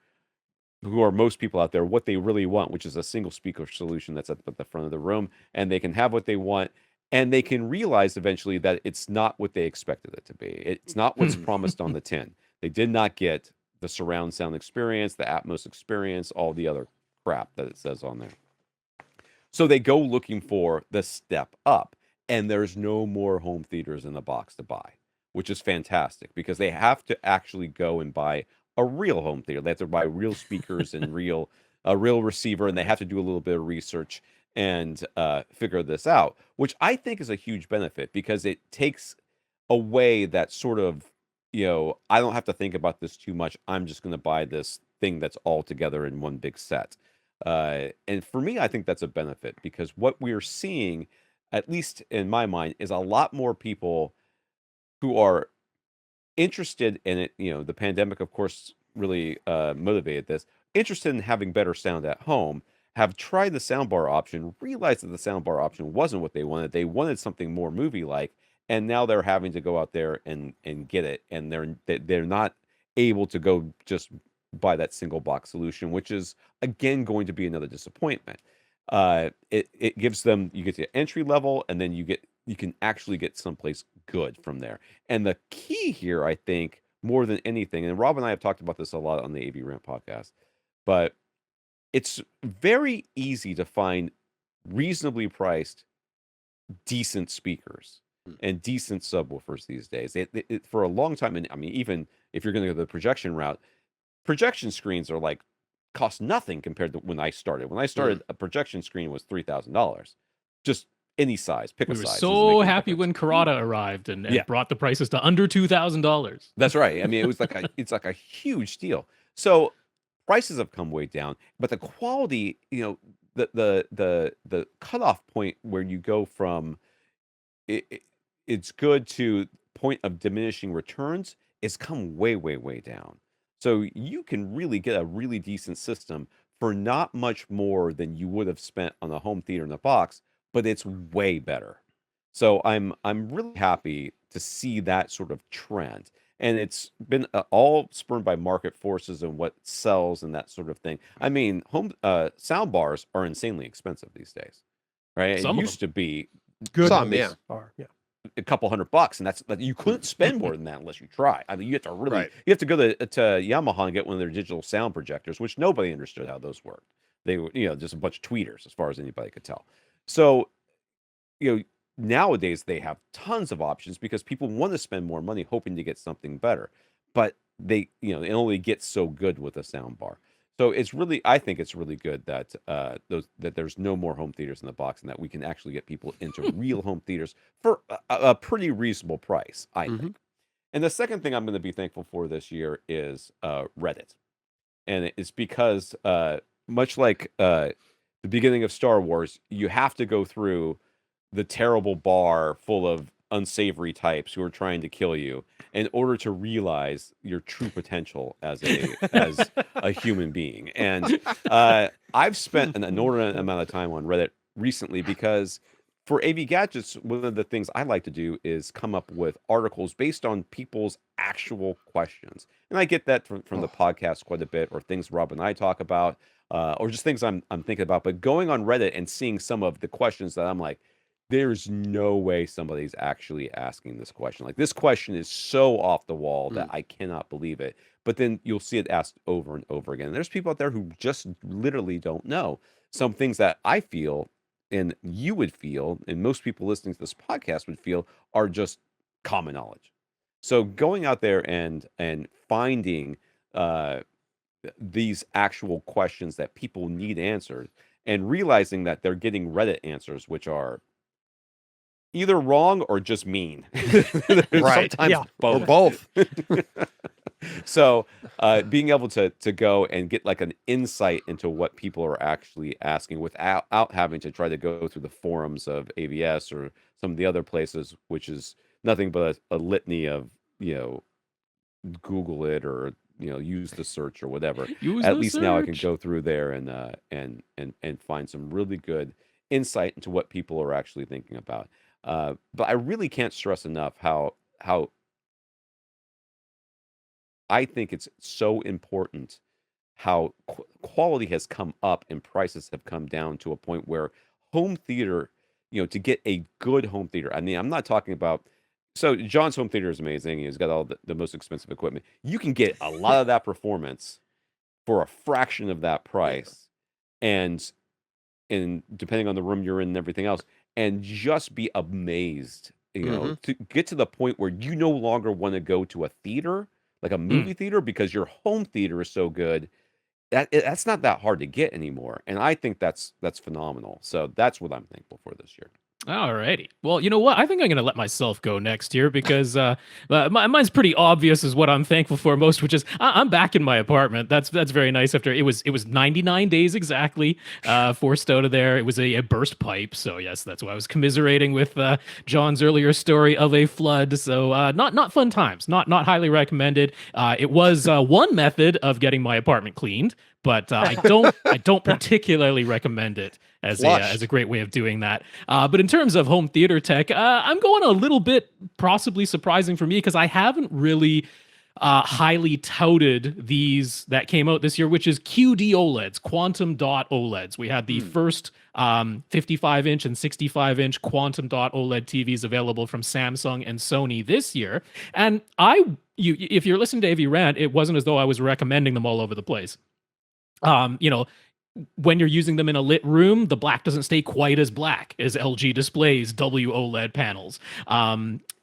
who are most people out there, what they really want, which is a single speaker solution that's at the front of the room, and they can have what they want, and they can realize eventually that it's not what they expected it to be. It's not what's promised on the tin. They did not get the surround sound experience, the Atmos experience, all the other crap that it says on there. So they go looking for the step up, and there's no more home theaters in the box to buy, which is fantastic because they have to actually go and buy a real home theater. They have to buy real speakers and a real receiver, and they have to do a little bit of research and figure this out, which I think is a huge benefit because it takes away that sort of, I don't have to think about this too much. I'm just going to buy this thing that's all together in one big set. And for me, I think that's a benefit because what we're seeing, at least in my mind, is a lot more people who are interested in it. The pandemic, of course, really motivated this. Interested in having better sound at home, have tried the soundbar option, realized that the soundbar option wasn't what they wanted. They wanted something more movie-like, and now they're having to go out there and get it, and they're not able to go just buy that single box solution, which is again going to be another disappointment. It gives them, you get to entry level, and then you can actually get someplace good from there. And the key here, I think, more than anything, and Rob and I have talked about this a lot on the AV Rant podcast, but it's very easy to find reasonably priced, decent speakers and decent subwoofers these days. For a long time, and I mean, even if you're going to go the projection route, projection screens are like cost nothing compared to when I started. When I started, a projection screen was $3,000, just any size. Pick We a were size. so happy when Karada arrived and Yeah. brought the prices to under $2,000. That's right. I mean, it was like it's like a huge deal. So prices have come way down, but the quality, the cutoff point where you go from it's good to point of diminishing returns is come way, way, way down. So you can really get a really decent system for not much more than you would have spent on a home theater in a box, but it's way better. So I'm really happy to see that sort of trend. And it's been all spurred by market forces and what sells and that sort of thing. I mean, home sound bars are insanely expensive these days, right? Some It of used to be Good Some, ones yeah. are, yeah. a couple $100, and that's you couldn't spend more than that unless you try. I mean, you have to really Right. you have to go to Yamaha and get one of their digital sound projectors, which nobody understood how those worked. They were, just a bunch of tweeters as far as anybody could tell. So, nowadays they have tons of options because people want to spend more money hoping to get something better, but they it only gets so good with a sound bar. So I think it's really good that that there's no more home theaters in the box and that we can actually get people into real home theaters for a pretty reasonable price, I think. And the second thing I'm going to be thankful for this year is Reddit, and it's because much like the beginning of Star Wars, you have to go through the terrible bar full of unsavory types who are trying to kill you in order to realize your true potential as a human being. And I've spent an inordinate amount of time on Reddit recently because for AV Gadgets, one of the things I like to do is come up with articles based on people's actual questions. And I get that from the podcast quite a bit, or things Rob and I talk about, or just things I'm thinking about. But going on Reddit and seeing some of the questions that I'm like, there's no way somebody's actually asking this question. Like, this question is so off the wall that I cannot believe it. But then you'll see it asked over and over again. And there's people out there who just literally don't know. Some things that I feel and you would feel, and most people listening to this podcast would feel, are just common knowledge. So going out there and finding these actual questions that people need answered, and realizing that they're getting Reddit answers, which are either wrong or just mean. Right. Sometimes Yeah. Or both. So being able to go and get like an insight into what people are actually asking without having to try to go through the forums of AVS or some of the other places, which is nothing but a litany of, Google it or, use the search or whatever. At least now I can go through there and find some really good insight into what people are actually thinking about. But I really can't stress enough how I think it's so important how quality has come up and prices have come down to a point where home theater, to get a good home theater. I mean, I'm not talking about. So John's home theater is amazing. He's got all the most expensive equipment. You can get a lot of that performance for a fraction of that price, and depending on the room you're in and everything else, and just be amazed, to get to the point where you no longer want to go to a theater, like a movie theater, because your home theater is so good. That's not that hard to get anymore, and I think that's phenomenal. So that's what I'm thankful for this year. Alrighty. Well, you know what? I think I'm going to let myself go next year because mine's pretty obvious is what I'm thankful for most, which is I'm back in my apartment. That's very nice. After it was 99 days exactly forced out of there. It was a burst pipe. So yes, that's why I was commiserating with John's earlier story of a flood. So not fun times. Not highly recommended. It was one method of getting my apartment cleaned, but I don't particularly recommend it as a great way of doing that. But in terms of home theater tech, I'm going a little bit possibly surprising for me because I haven't really highly touted these that came out this year, which is QD OLEDs, quantum dot OLEDs. We had the first 55-inch and 65-inch quantum dot OLED TVs available from Samsung and Sony this year. And if you're listening to AV Rant, it wasn't as though I was recommending them all over the place. when you're using them in a lit room, the black doesn't stay quite as black as LG Display's WOLED panels.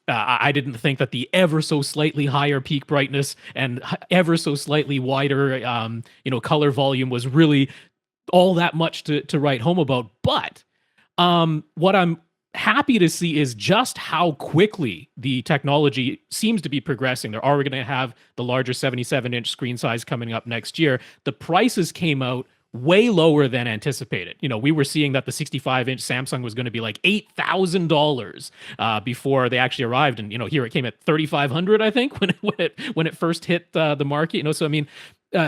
I didn't think that the ever so slightly higher peak brightness and ever so slightly wider, color volume was really all that much to write home about. But what I'm happy to see is just how quickly the technology seems to be progressing. They're already going to have the larger 77-inch screen size coming up next year. The prices came out way lower than anticipated. We were seeing that the 65-inch Samsung was going to be like $8,000 before they actually arrived, and here it came at $3,500, I think, when it first hit the market. So I mean,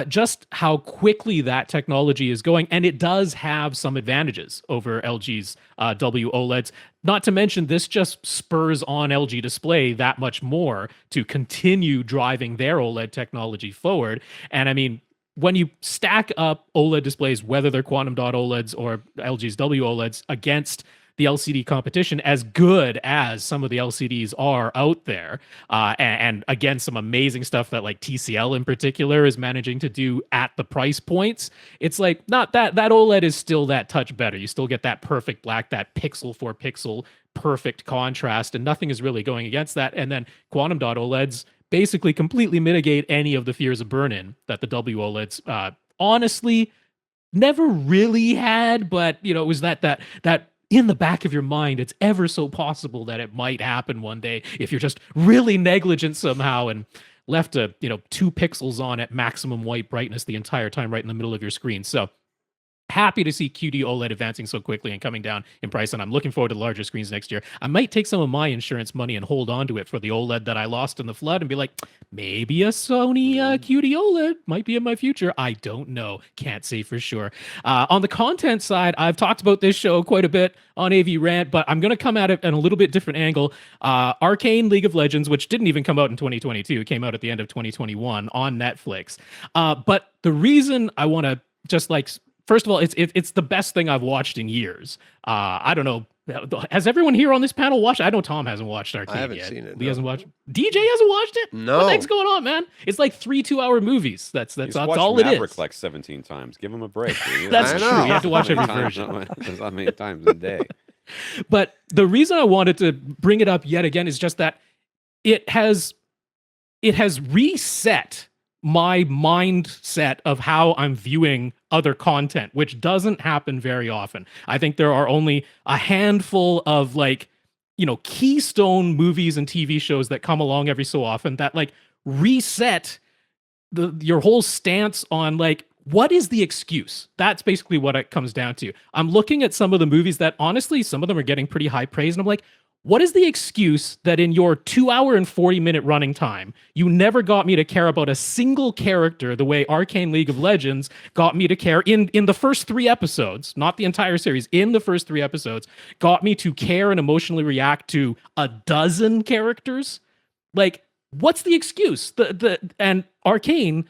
just how quickly that technology is going, and it does have some advantages over LG's WOLEDs. Not to mention, this just spurs on LG Display that much more to continue driving their OLED technology forward. And I mean, when you stack up OLED displays, whether they're quantum dot OLEDs or LG's WOLEDs, against the LCD competition, as good as some of the LCDs are out there, and again, some amazing stuff that like TCL in particular is managing to do at the price points, it's like, not that OLED is still that touch better. You still get that perfect black, that pixel for pixel perfect contrast, and nothing is really going against that. And then quantum dot OLEDs basically completely mitigate any of the fears of burn-in that the WOLEDs honestly never really had, but it was that in the back of your mind, it's ever so possible that it might happen one day if you're just really negligent somehow and left 2 pixels on at maximum white brightness the entire time right in the middle of your screen. So happy to see QD OLED advancing so quickly and coming down in price, and I'm looking forward to larger screens next year. I might take some of my insurance money and hold on to it for the OLED that I lost in the flood and be like, maybe a Sony QD OLED might be in my future. I don't know. Can't say for sure. On the content side, I've talked about this show quite a bit on AV Rant, but I'm going to come at it at a little bit different angle. Arcane League of Legends, which didn't even come out in 2022, came out at the end of 2021 on Netflix. But the reason I want to just first of all, it's the best thing I've watched in years. I don't know. Has everyone here on this panel watched? I know Tom hasn't watched Arcane yet. I haven't seen it. He hasn't watched. DJ hasn't watched it. No. What the heck's going on, man? It's like 3 2-hour movies. That's all Maverick it is. like 17 times. Give him a break. That's I true. know. You have to watch every Times, version. There's not many times in a day. But the reason I wanted to bring it up yet again is just that it has reset my mindset of how I'm viewing other content, which doesn't happen very often. I think there are only a handful of keystone movies and TV shows that come along every so often that reset your whole stance on what is the excuse? That's basically what it comes down to. I'm looking at some of the movies that honestly, some of them are getting pretty high praise, and I'm like, what is the excuse that in your 2-hour and 40-minute running time, you never got me to care about a single character the way Arcane League of Legends got me to care in the first 3 episodes, not the entire series, in the first 3 episodes, got me to care and emotionally react to a dozen characters? What's the excuse? And Arcane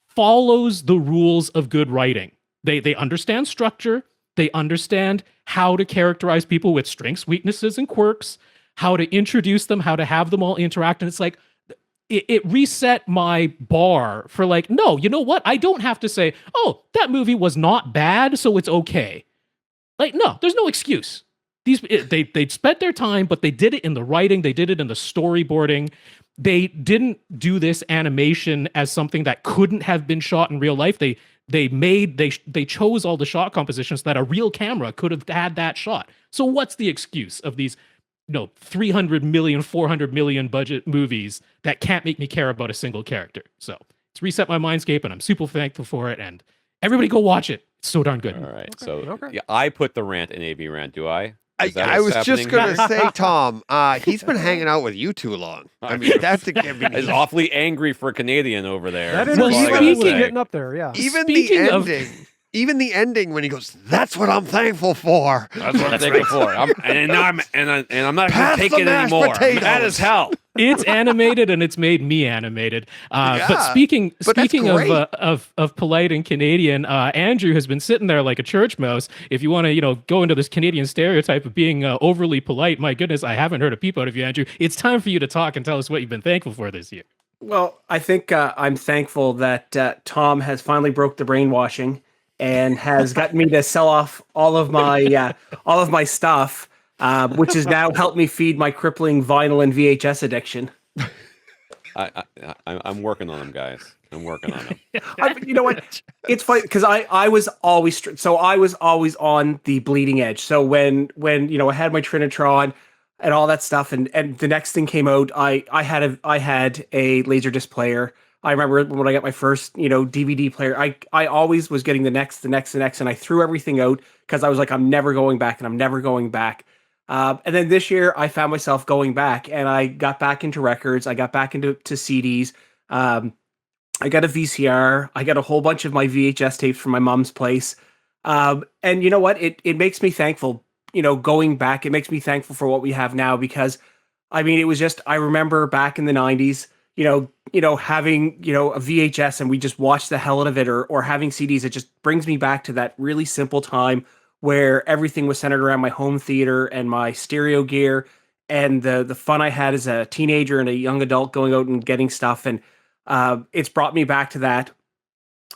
follows the rules of good writing. They understand structure. They understand how to characterize people with strengths, weaknesses, and quirks, how to introduce them, how to have them all interact. And it's it reset my bar for no, you know what? I don't have to say, oh, that movie was not bad, so it's okay. No, there's no excuse. They spent their time, but they did it in the writing. They did it in the storyboarding. They didn't do this animation as something that couldn't have been shot in real life. They chose all the shot compositions that a real camera could have had that shot. So what's the excuse of these 300 million, 400 million budget movies that can't make me care about a single character? So it's reset my mindscape, and I'm super thankful for it. And everybody go watch it. It's so darn good. All right. Okay, So okay. yeah, I put the rant in AV Rant. Do I? Is that I was what's just happening going here? to say, Tom, he's been hanging out with you too long. I mean, that's He's awfully angry for Canadian over there. That That's all I interview gotta was say. getting up there, yeah. even the Speaking of- ending. Even the ending when he goes, "That's what I'm thankful for." That's what I'm thinking for. I'm not going Pass to take the it mashed anymore. I'm potatoes. mad as hell. It's animated, and it's made me animated. Yeah, But speaking but that's great. of polite and Canadian, Andrew has been sitting there like a church mouse. If you want to, go into this Canadian stereotype of being overly polite, my goodness, I haven't heard a peep out of you, Andrew. It's time for you to talk and tell us what you've been thankful for this year. Well, I think I'm thankful that Tom has finally broke the brainwashing and has gotten me to sell off all of my stuff, which has now helped me feed my crippling vinyl and VHS addiction. I'm working on them, guys. I'm working on them. You know what? It's funny because I was always on the bleeding edge. So when I had my Trinitron and all that stuff, and the next thing came out, I had a Laserdisc player. I remember when I got my first DVD player. I always was getting the next, and I threw everything out because I was like, I'm never going back, and I'm never going back. And then this year, I found myself going back, and I got back into records. I got back into CDs. I got a VCR. I got a whole bunch of my VHS tapes from my mom's place. And you know what? It makes me thankful, going back. It makes me thankful for what we have now because, I mean, it was just, I remember back in the 90s, having, a VHS and we just watched the hell out of it or having CDs. It just brings me back to that really simple time where everything was centered around my home theater and my stereo gear and the fun I had as a teenager and a young adult going out and getting stuff. And it's brought me back to that.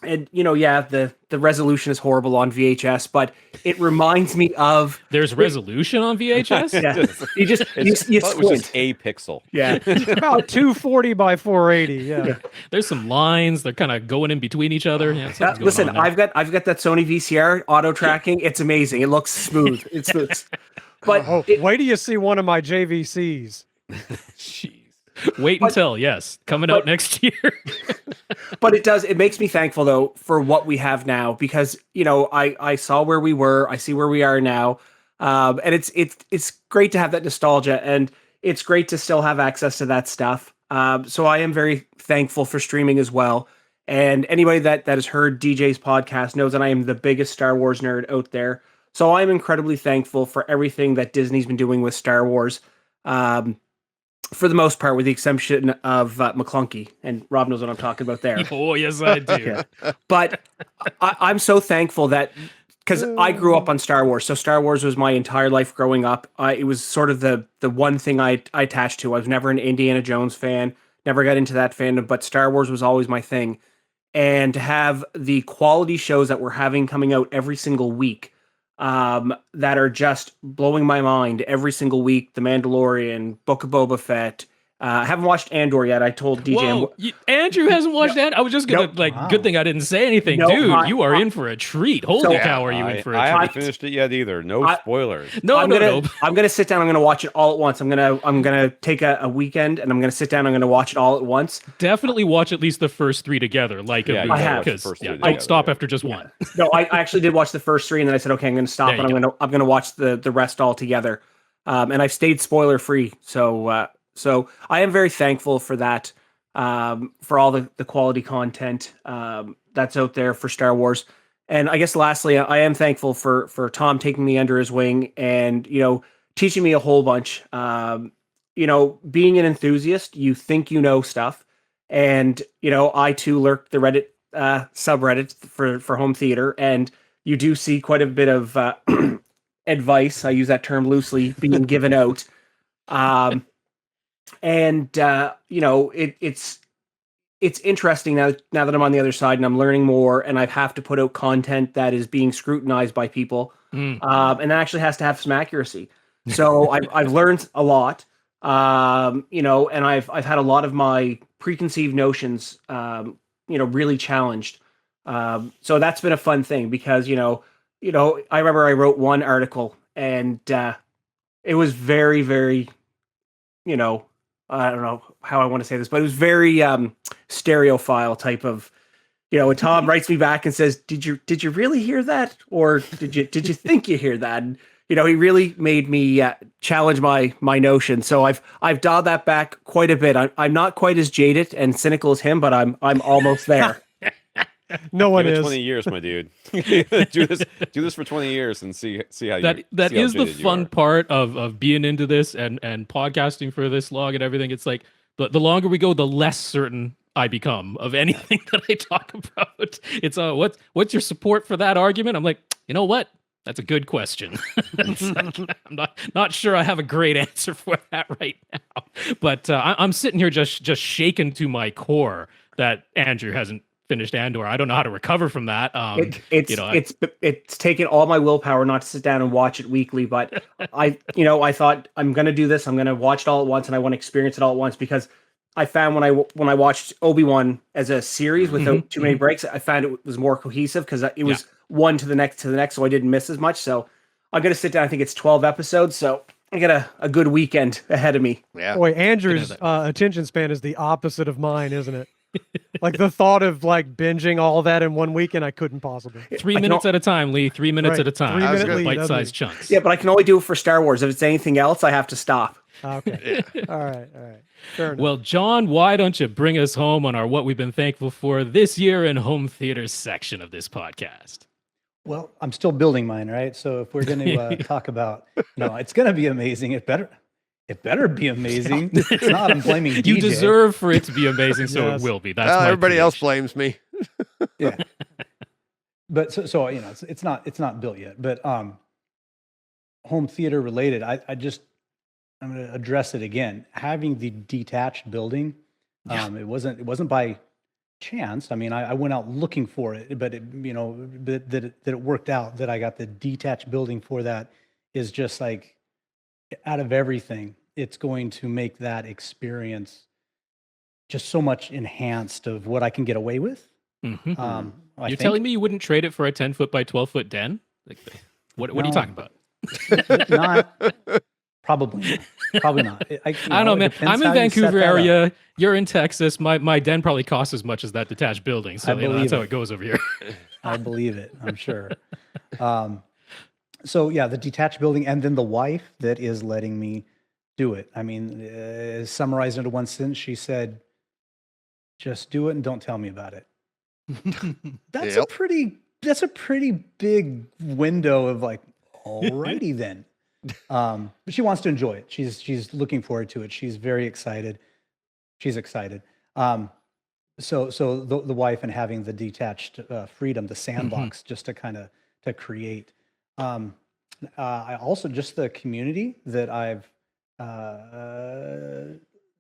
And, the resolution is horrible on VHS, but it reminds me of... There's resolution on VHS? Yeah. You It was just a pixel. Yeah. It's about 240 by 480. Yeah. There's some lines. They're kind of going in between each other. Yeah, something's going Listen, on there. I've got that Sony VCR auto tracking. It's amazing. It looks smooth. It's smooth. But wait till you see one of my JVCs. Jeez. Wait until, coming out next year. But it makes me thankful though for what we have now because I saw where we were, I see where we are now, and it's great to have that nostalgia and it's great to still have access to that stuff. So I am very thankful for streaming as well. And anybody that has heard DJ's podcast knows that I am the biggest Star Wars nerd out there. So I'm incredibly thankful for everything that Disney's been doing with Star Wars. For the most part, with the exception of McClunky, and Rob knows what I'm talking about there. Oh, yes, I do. Yeah. But I'm so thankful that, because I grew up on Star Wars, so Star Wars was my entire life growing up. It was sort of the one thing I attached to. I was never an Indiana Jones fan, never got into that fandom, but Star Wars was always my thing. And to have the quality shows that we're having coming out every single week, that are just blowing my mind every single week. The Mandalorian, Book of Boba Fett. I haven't watched Andor yet. I told DJ. Whoa, Andrew hasn't watched that? I was just going to, Wow. good thing I didn't say anything. Dude, you are in for a treat. Holy cow, are you in for a I treat? haven't finished it yet either. No spoilers. No. I'm gonna sit down. I'm gonna watch it all at once. I'm gonna take a weekend and I'm gonna sit down. I'm gonna watch it all at once. Definitely watch at least the first three together, like Yeah, a you I have. gotta watch the because first two I together, don't stop yeah. after just one. No, I actually did watch the first three, and then I said, okay, I'm gonna stop There and you I'm gonna watch the rest all together. And I've stayed spoiler free. So I am very thankful for that. For all the quality content that's out there for Star Wars. And I guess lastly, I am thankful for Tom taking me under his wing and, teaching me a whole bunch. Being an enthusiast, you think you know stuff. And, I too lurk the Reddit subreddit for home theater. And you do see quite a bit of advice, I use that term loosely, being given out. It's interesting now that I'm on the other side and I'm learning more and I have to put out content that is being scrutinized by people. And that actually has to have some accuracy. So I've learned a lot, and I've had a lot of my preconceived notions, really challenged. So that's been a fun thing because, I remember I wrote one article and it was very, very, I don't know how I want to say this, but it was very stereophile type of, when Tom writes me back and says, did you really hear that? Or did you think you hear that? And, he really made me challenge my notion. So I've dialed that back quite a bit. I'm not quite as jaded and cynical as him, but I'm almost there. No one Give it is. 20 years, my dude. do this for 20 years and see how you. That see how is the jaded you fun are. part of being into this and podcasting for this long and everything. It's like the longer we go, the less certain I become of anything that I talk about. It's what's your support for that argument? I'm like, you know what? That's a good question. It's like, I'm not sure I have a great answer for that right now. But I'm sitting here just shaken to my core that Andrew hasn't finished Andor. I don't know how to recover from that. It's taken all my willpower not to sit down and watch it weekly, but I thought I'm going to do this. I'm going to watch it all at once, and I want to experience it all at once, because I found when I watched Obi-Wan as a series without too many breaks, I found it was more cohesive because it was one to the next, so I didn't miss as much. So I'm going to sit down. I think it's 12 episodes, so I got a good weekend ahead of me. Yeah. Boy, Andrew's attention span is the opposite of mine, isn't it? Like the thought of like binging all that in one weekend, I couldn't possibly. 3 minutes at a time, Lee. 3 minutes Right. at a time. 3 minute lead, Bite-sized chunks. Yeah, but I can only do it for Star Wars. If it's anything else, I have to stop. Okay. All right. Fair enough. Well, John, why don't you bring us home on our What We've Been Thankful For this year in home theater section of this podcast? Well, I'm still building mine, right? So if we're going to talk about, no, it's going to be amazing. It better be amazing. If it's not, I'm blaming DJ. You deserve for it to be amazing, so Yes. it will be. That's Well, my everybody else prediction. blames me. Yeah. But so it's not built yet. But home theater related, I'm going to address it again. Having the detached building, it wasn't by chance. I mean, I went out looking for it, but that it worked out that I got the detached building for that is just like, out of everything, it's going to make that experience just so much enhanced of what I can get away with. Mhm. You're telling me you wouldn't trade it for a 10-foot by 12-foot den? Like, what are you talking about? Probably not. I don't know, man. I'm in Vancouver area. You're in Texas. My den probably costs as much as that detached building. So that's how it goes over here. I believe it. I'm sure. So yeah, the detached building, and then the wife that is letting me do it. I mean, summarized into one sentence, she said, "Just do it and don't tell me about it." That's Yep. a pretty big window of like, alrighty then. But she wants to enjoy it. She's looking forward to it. She's very excited. She's excited. So the wife and having the detached freedom, the sandbox, just to kind of to create. I also just the community that I've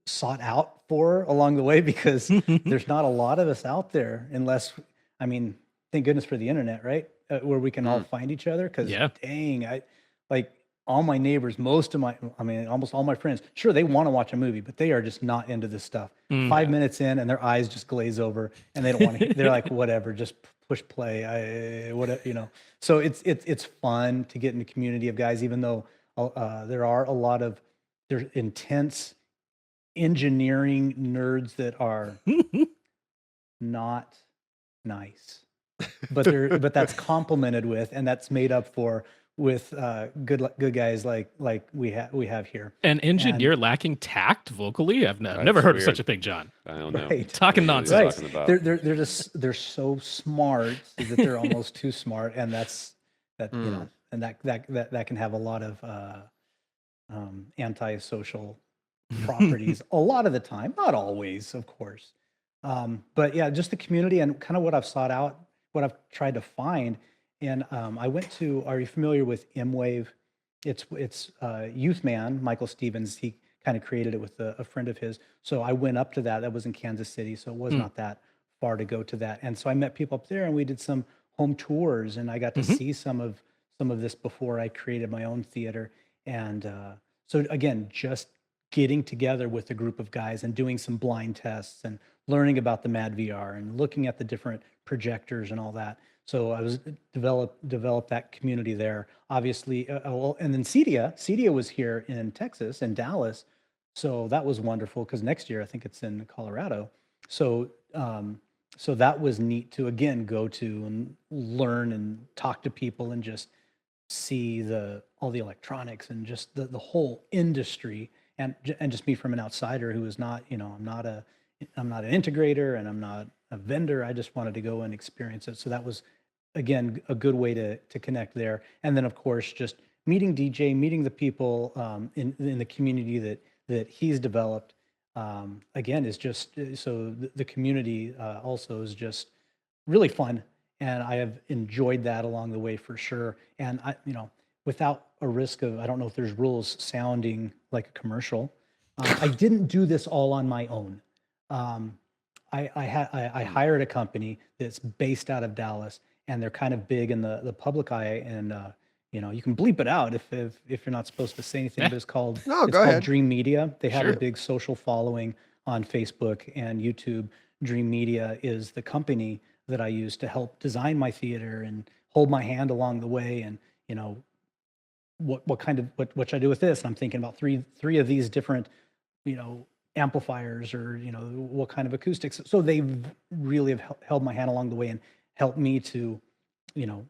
sought out for along the way, because there's not a lot of us out there, unless, I mean, thank goodness for the internet, right? Where we can all find each other. Because dang, I like all my neighbors, almost all my friends. Sure, they want to watch a movie, but they are just not into this stuff. 5 minutes in, and their eyes just glaze over, and they don't want to. They're like, whatever, just push play. So it's fun to get in the community of guys, even though there are a lot of there's intense engineering nerds that are not nice, but that's complemented with, and that's made up for with good guys like we have here. An engineer lacking tact vocally? I've never heard of such a thing, John. I don't know. Right. Talking nonsense. Talking about. They're so smart that they're almost too smart, and and that can have a lot of antisocial properties a lot of the time, not always, of course. But yeah, just the community and kind of what I've sought out, what I've tried to find. And I went to, are you familiar with M-Wave? It's Youth Man, Michael Stevens, he kind of created it with a friend of his. So I went up to that. That was in Kansas City, so it was not that far to go to that. And so I met people up there, and we did some home tours, and I got to see some of this before I created my own theater. And so again, just getting together with a group of guys and doing some blind tests and learning about the Mad VR and looking at the different projectors and all that. So I was developed that community there, obviously. And then Cedia was here in Texas, in Dallas. So that was wonderful, because next year I think it's in Colorado. So so that was neat to again go to and learn and talk to people and just see all the electronics and just the whole industry, and just me from an outsider who is not, I'm not an integrator and I'm not a vendor. I just wanted to go and experience it. So that was, again, a good way to connect there. And then, of course, just meeting DJ, meeting the people in the community that he's developed, again, is just, so the community also is just really fun. And I have enjoyed that along the way for sure. And without a risk of, I don't know if there's rules, sounding like a commercial, I didn't do this all on my own. I hired a company that's based out of Dallas, and they're kind of big in the public eye, and you can bleep it out if you're not supposed to say anything, but it's called No, it's go called ahead. Dream Media. They have Sure. a big social following on Facebook and YouTube. Dream Media is the company that I use to help design my theater and hold my hand along the way, and what should I do with this? And I'm thinking about three of these different, amplifiers, or what kind of acoustics. So they really have held my hand along the way and helped me to,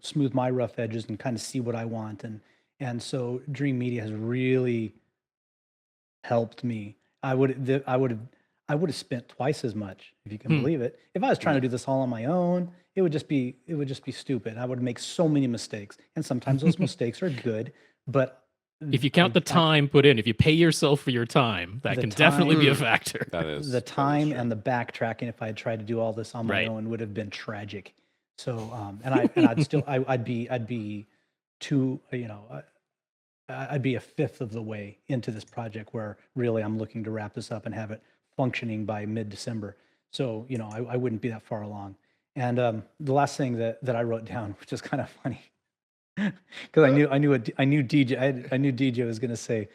smooth my rough edges and kind of see what I want. And so Dream Media has really helped me. I would have spent twice as much, if you can believe it. If I was trying to do this all on my own, it would just be stupid. I would make so many mistakes, and sometimes those mistakes are good. But If you count the time put in, if you pay yourself for your time, that The can definitely be a time- factor. That is the that is time true. and the backtracking, if I had tried to do all this on my Right. own, would have been tragic. So, I'd be too, I'd be a fifth of the way into this project, where really I'm looking to wrap this up and have it functioning by mid-December. So, I wouldn't be that far along. And the last thing that I wrote down, which is kind of funny, because I knew DJ was going to say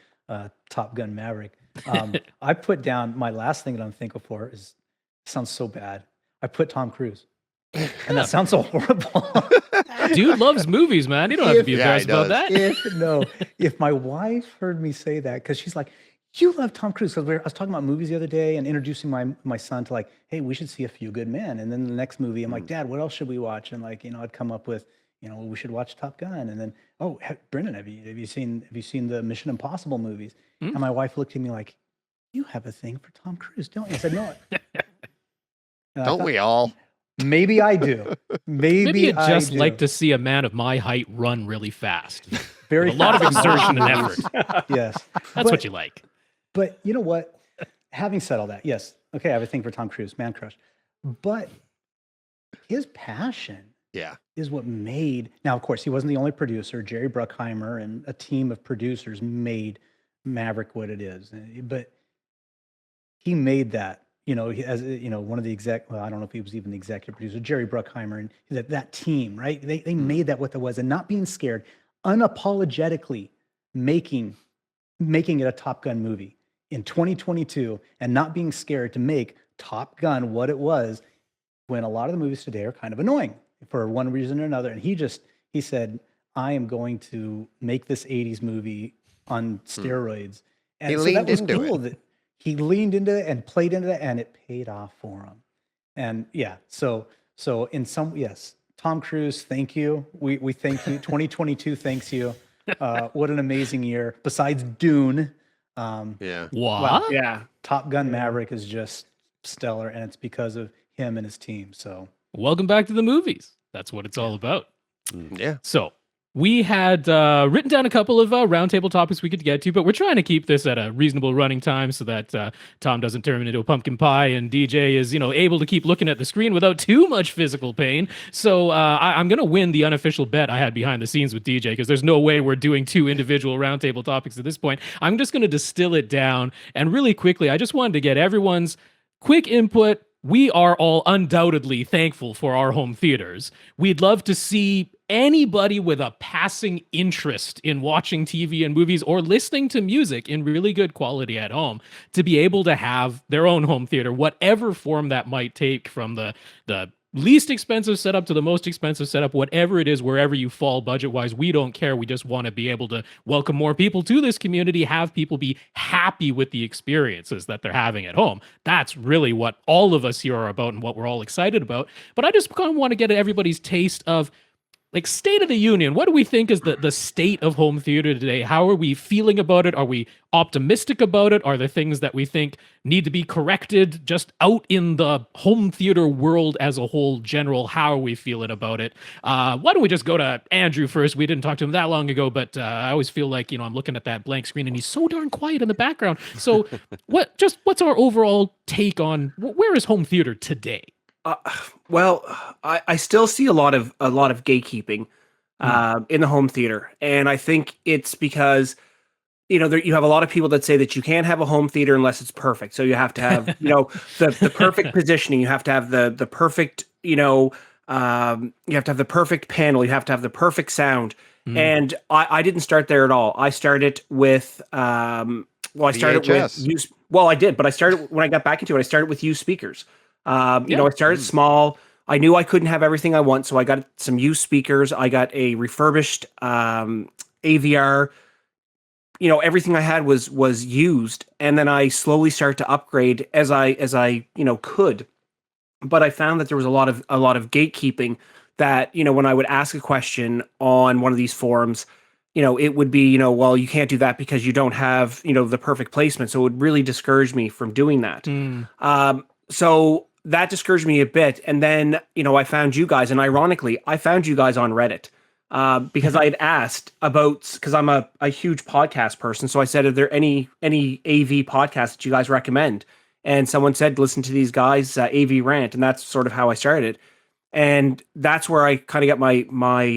Top Gun Maverick. I put down my last thing that I'm thankful for sounds so bad. I put Tom Cruise, and that sounds so horrible. Dude loves movies, man. You don't have to be Yeah, he embarrassed about does. that. If my wife heard me say that, because she's like, "You love Tom Cruise," because I was talking about movies the other day and introducing my son to, like, hey, we should see A Few Good Men, and then the next movie, I'm like, Dad, what else should we watch? And, like, I'd come up with, we should watch Top Gun, and then, oh, Brendan, have you seen the Mission Impossible movies? And my wife looked at me like, "You have a thing for Tom Cruise, don't you?" I said, "No." And I Don't thought, we all? maybe I do. Maybe you'd I just do. like to see a man of my height run really fast. Very A lot of fast exertion and movies. effort. Yes, That's what you like. But you know what? Having said all that, yes, okay, I have a thing for Tom Cruise, man crush. But his passion Yeah. is what made. Now, of course, he wasn't the only producer. Jerry Bruckheimer and a team of producers made Maverick what it is. But he made that. As one of the well, I don't know if he was even the executive producer, Jerry Bruckheimer, and that team, right? They made that what it was, and not being scared, unapologetically making it a Top Gun movie in 2022, and not being scared to make Top Gun what it was, when a lot of the movies today are kind of annoying for one reason or another. And he said, "I am going to make this 80s movie on steroids." And He so leaned that was into it. cool that he leaned into it and played into it, and it paid off for him. And yeah, so yes, Tom Cruise, thank you. We thank you. 2022 thanks you. What an amazing year. Besides Dune, Yeah. What? Yeah. Top Gun Maverick is just stellar, and it's because of him and his team. So Welcome back to the movies. That's what it's all about. Yeah. So we had written down a couple of roundtable topics we could get to, but we're trying to keep this at a reasonable running time so that Tom doesn't turn into a pumpkin pie and DJ is, able to keep looking at the screen without too much physical pain. So I'm going to win the unofficial bet I had behind the scenes with DJ, because there's no way we're doing two individual roundtable topics at this point. I'm just going to distill it down. And really quickly, I just wanted to get everyone's quick input. We are all undoubtedly thankful for our home theaters. We'd love to see anybody with a passing interest in watching TV and movies or listening to music in really good quality at home to be able to have their own home theater, whatever form that might take, from the least expensive setup to the most expensive setup, whatever it is, wherever you fall budget-wise, we don't care. We just want to be able to welcome more people to this community, have people be happy with the experiences that they're having at home. That's really what all of us here are about and what we're all excited about. But I just kind of want to get everybody's taste of, like, state of the union. What do we think is the state of home theater today? How are we feeling about it? Are we optimistic about it? Are there things that we think need to be corrected just out in the home theater world as a whole general? How are we feeling about it? Why don't we just go to Andrew first? We didn't talk to him that long ago, but I always feel like, I'm looking at that blank screen and he's so darn quiet in the background. So what's our overall take on where is home theater today? Well, I still see a lot of gatekeeping in the home theater, and I think it's because you have a lot of people that say that you can't have a home theater unless it's perfect. So you have to have, the perfect positioning. You have to have the perfect, you have to have the perfect panel. You have to have the perfect sound. And I didn't start there at all. I started with, I started with VHS. used. Well, I did, but I started when I got back into it. I started with used speakers. I started small. I knew I couldn't have everything I want, so I got some used speakers. I got a refurbished AVR. Everything I had was used, and then I slowly started to upgrade as I could. But I found that there was a lot of gatekeeping. That when I would ask a question on one of these forums, it would be well, you can't do that because you don't have the perfect placement. So it would really discourage me from doing that. So that discouraged me a bit. And then I found you guys, and ironically, I found you guys on Reddit. Because I had asked about, because I'm a huge podcast person. So I said, are there any AV podcasts that you guys recommend? And someone said, listen to these guys, AV Rant. And that's sort of how I started. And that's where I kind of got my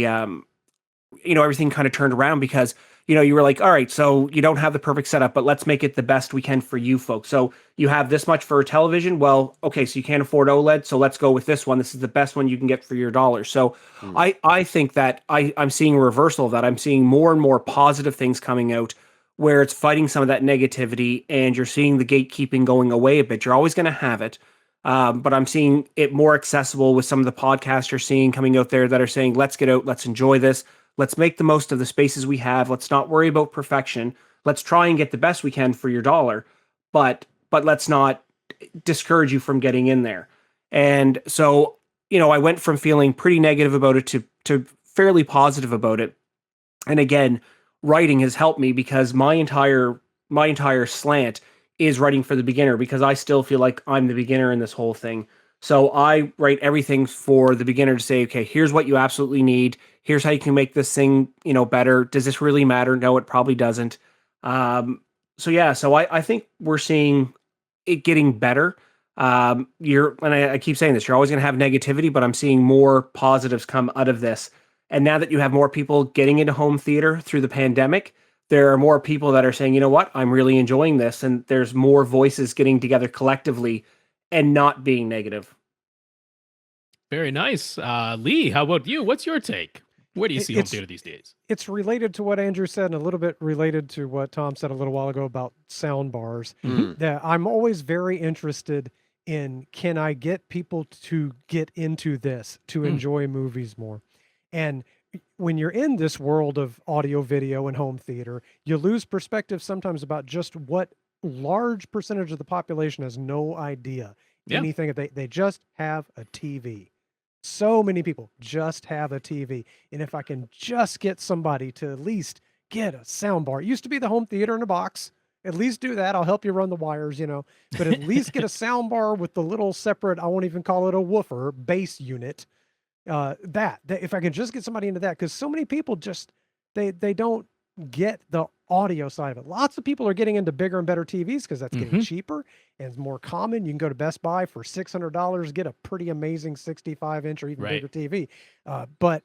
everything kind of turned around, because, you were like, all right, so you don't have the perfect setup, but let's make it the best we can for you folks. So you have this much for a television. Well, okay, so you can't afford OLED. So let's go with this one. This is the best one you can get for your dollar. So I think that I'm seeing a reversal of that. I'm seeing more and more positive things coming out where it's fighting some of that negativity, and you're seeing the gatekeeping going away a bit. You're always going to have it. But I'm seeing it more accessible with some of the podcasts you're seeing coming out there that are saying, let's get out, let's enjoy this. Let's make the most of the spaces we have. Let's not worry about perfection. Let's try and get the best we can for your dollar, but let's not discourage you from getting in there. And so, I went from feeling pretty negative about it to fairly positive about it. And again, writing has helped me, because my entire slant is writing for the beginner, because I still feel like I'm the beginner in this whole thing. So I write everything for the beginner to say, okay, here's what you absolutely need. Here's how you can make this thing, better. Does this really matter? No, it probably doesn't. So I think we're seeing it getting better. And I keep saying this, you're always going to have negativity, but I'm seeing more positives come out of this. And now that you have more people getting into home theater through the pandemic, there are more people that are saying, you know what, I'm really enjoying this. And there's more voices getting together collectively and not being negative. Very nice. Lee, how about you? What's your take? Where do you see home theater these days? It's related to what Andrew said, and a little bit related to what Tom said a little while ago about sound bars. That I'm always very interested in, can I get people to get into this, to enjoy movies more? And when you're in this world of audio, video, and home theater, you lose perspective sometimes about just what large percentage of the population has no idea anything. They just have a TV. So many people just have a TV. And if I can just get somebody to at least get a sound bar, it used to be the home theater in a box. At least do that. I'll help you run the wires, but at least get a sound bar with the little separate, I won't even call it a woofer, bass unit. That if I can just get somebody into that, because so many people just, they don't get the audio side of it. Lots of people are getting into bigger and better TVs because that's getting cheaper and it's more common. You can go to Best Buy for $600, get a pretty amazing 65-inch or even bigger TV. But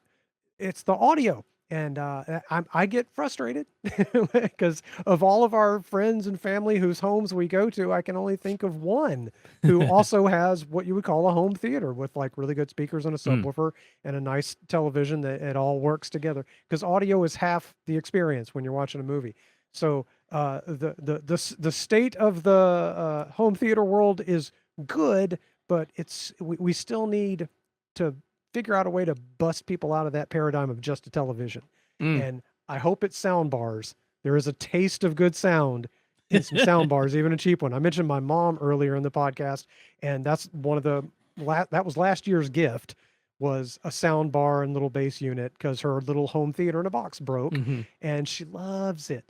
it's the audio. And I get frustrated because of all of our friends and family whose homes we go to, I can only think of one who also has what you would call a home theater with like really good speakers and a subwoofer and a nice television that it all works together. Because audio is half the experience when you're watching a movie. So the state of the home theater world is good, but we still need to figure out a way to bust people out of that paradigm of just a television. And I hope it's sound bars. There is a taste of good sound in some sound bars, even a cheap one. I mentioned my mom earlier in the podcast, and that's one of that was last year's gift, was a sound bar and little bass unit, because her little home theater in a box broke, and she loves it.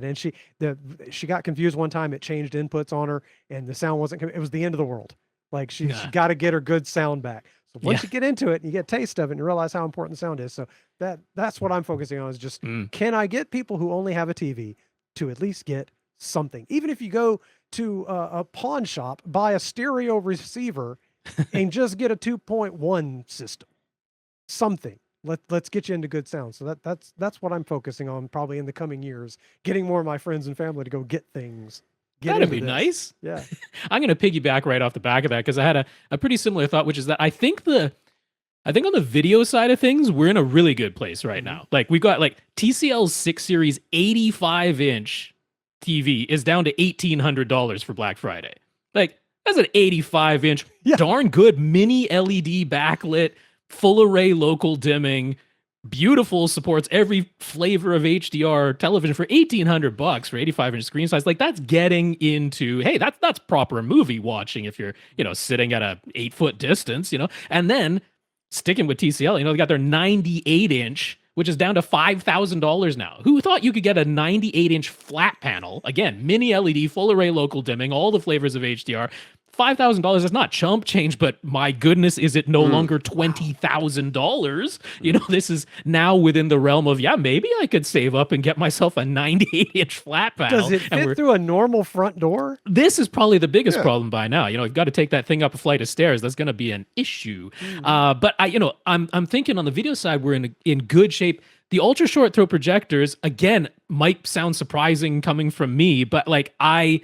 And she got confused one time. It changed inputs on her, and the sound wasn't. It was the end of the world. Like she got to get her good sound back. So once you get into it and you get a taste of it and you realize how important the sound is. So that's what I'm focusing on, is just, can I get people who only have a TV to at least get something? Even if you go to a pawn shop, buy a stereo receiver and just get a 2.1 system, something. let's get you into good sound. So that's what I'm focusing on probably in the coming years, getting more of my friends and family to go get things. Get That'd into be this. nice. Yeah. I'm going to piggyback right off the back of that because I had a pretty similar thought, which is that I think on the video side of things, we're in a really good place right now. Like we've got like TCL's 6 Series 85-inch TV is down to $1,800 for Black Friday. Like that's an 85-inch, Yeah. darn good mini LED backlit, full array local dimming, beautiful, supports every flavor of HDR television for $1,800 for 85-inch screen size. Like that's getting into, hey, that's proper movie watching if you're, sitting at a 8-foot distance, and then sticking with TCL, they got their 98-inch, which is down to $5,000 now. Who thought you could get a 98-inch flat panel? Again, mini LED, full array local dimming, all the flavors of HDR. $5,000 is not chump change, but my goodness, is it no longer $20,000? This is now within the realm of, maybe I could save up and get myself a 98-inch flat panel. Does it fit through a normal front door? This is probably the biggest problem by now. You've got to take that thing up a flight of stairs. That's going to be an issue. But I'm thinking on the video side, we're in good shape. The ultra short throw projectors, again, might sound surprising coming from me, but like I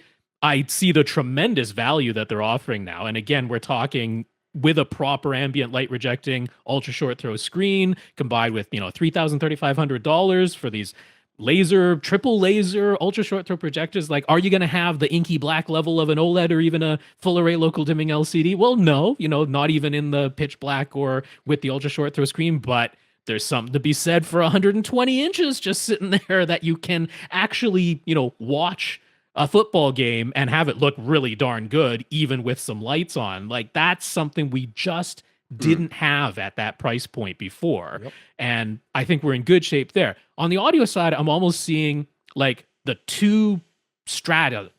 see the tremendous value that they're offering now. And again, we're talking with a proper ambient light rejecting ultra short throw screen combined with, $3,000, $3,500 for these triple laser, ultra short throw projectors. Like, are you going to have the inky black level of an OLED or even a full array local dimming LCD? Well, no, not even in the pitch black or with the ultra short throw screen, but there's something to be said for 120 inches just sitting there that you can actually, watch a football game and have it look really darn good, even with some lights on. Like that's something we just didn't have at that price point before. Yep. And I think we're in good shape there. On the audio side, I'm almost seeing like the two strata,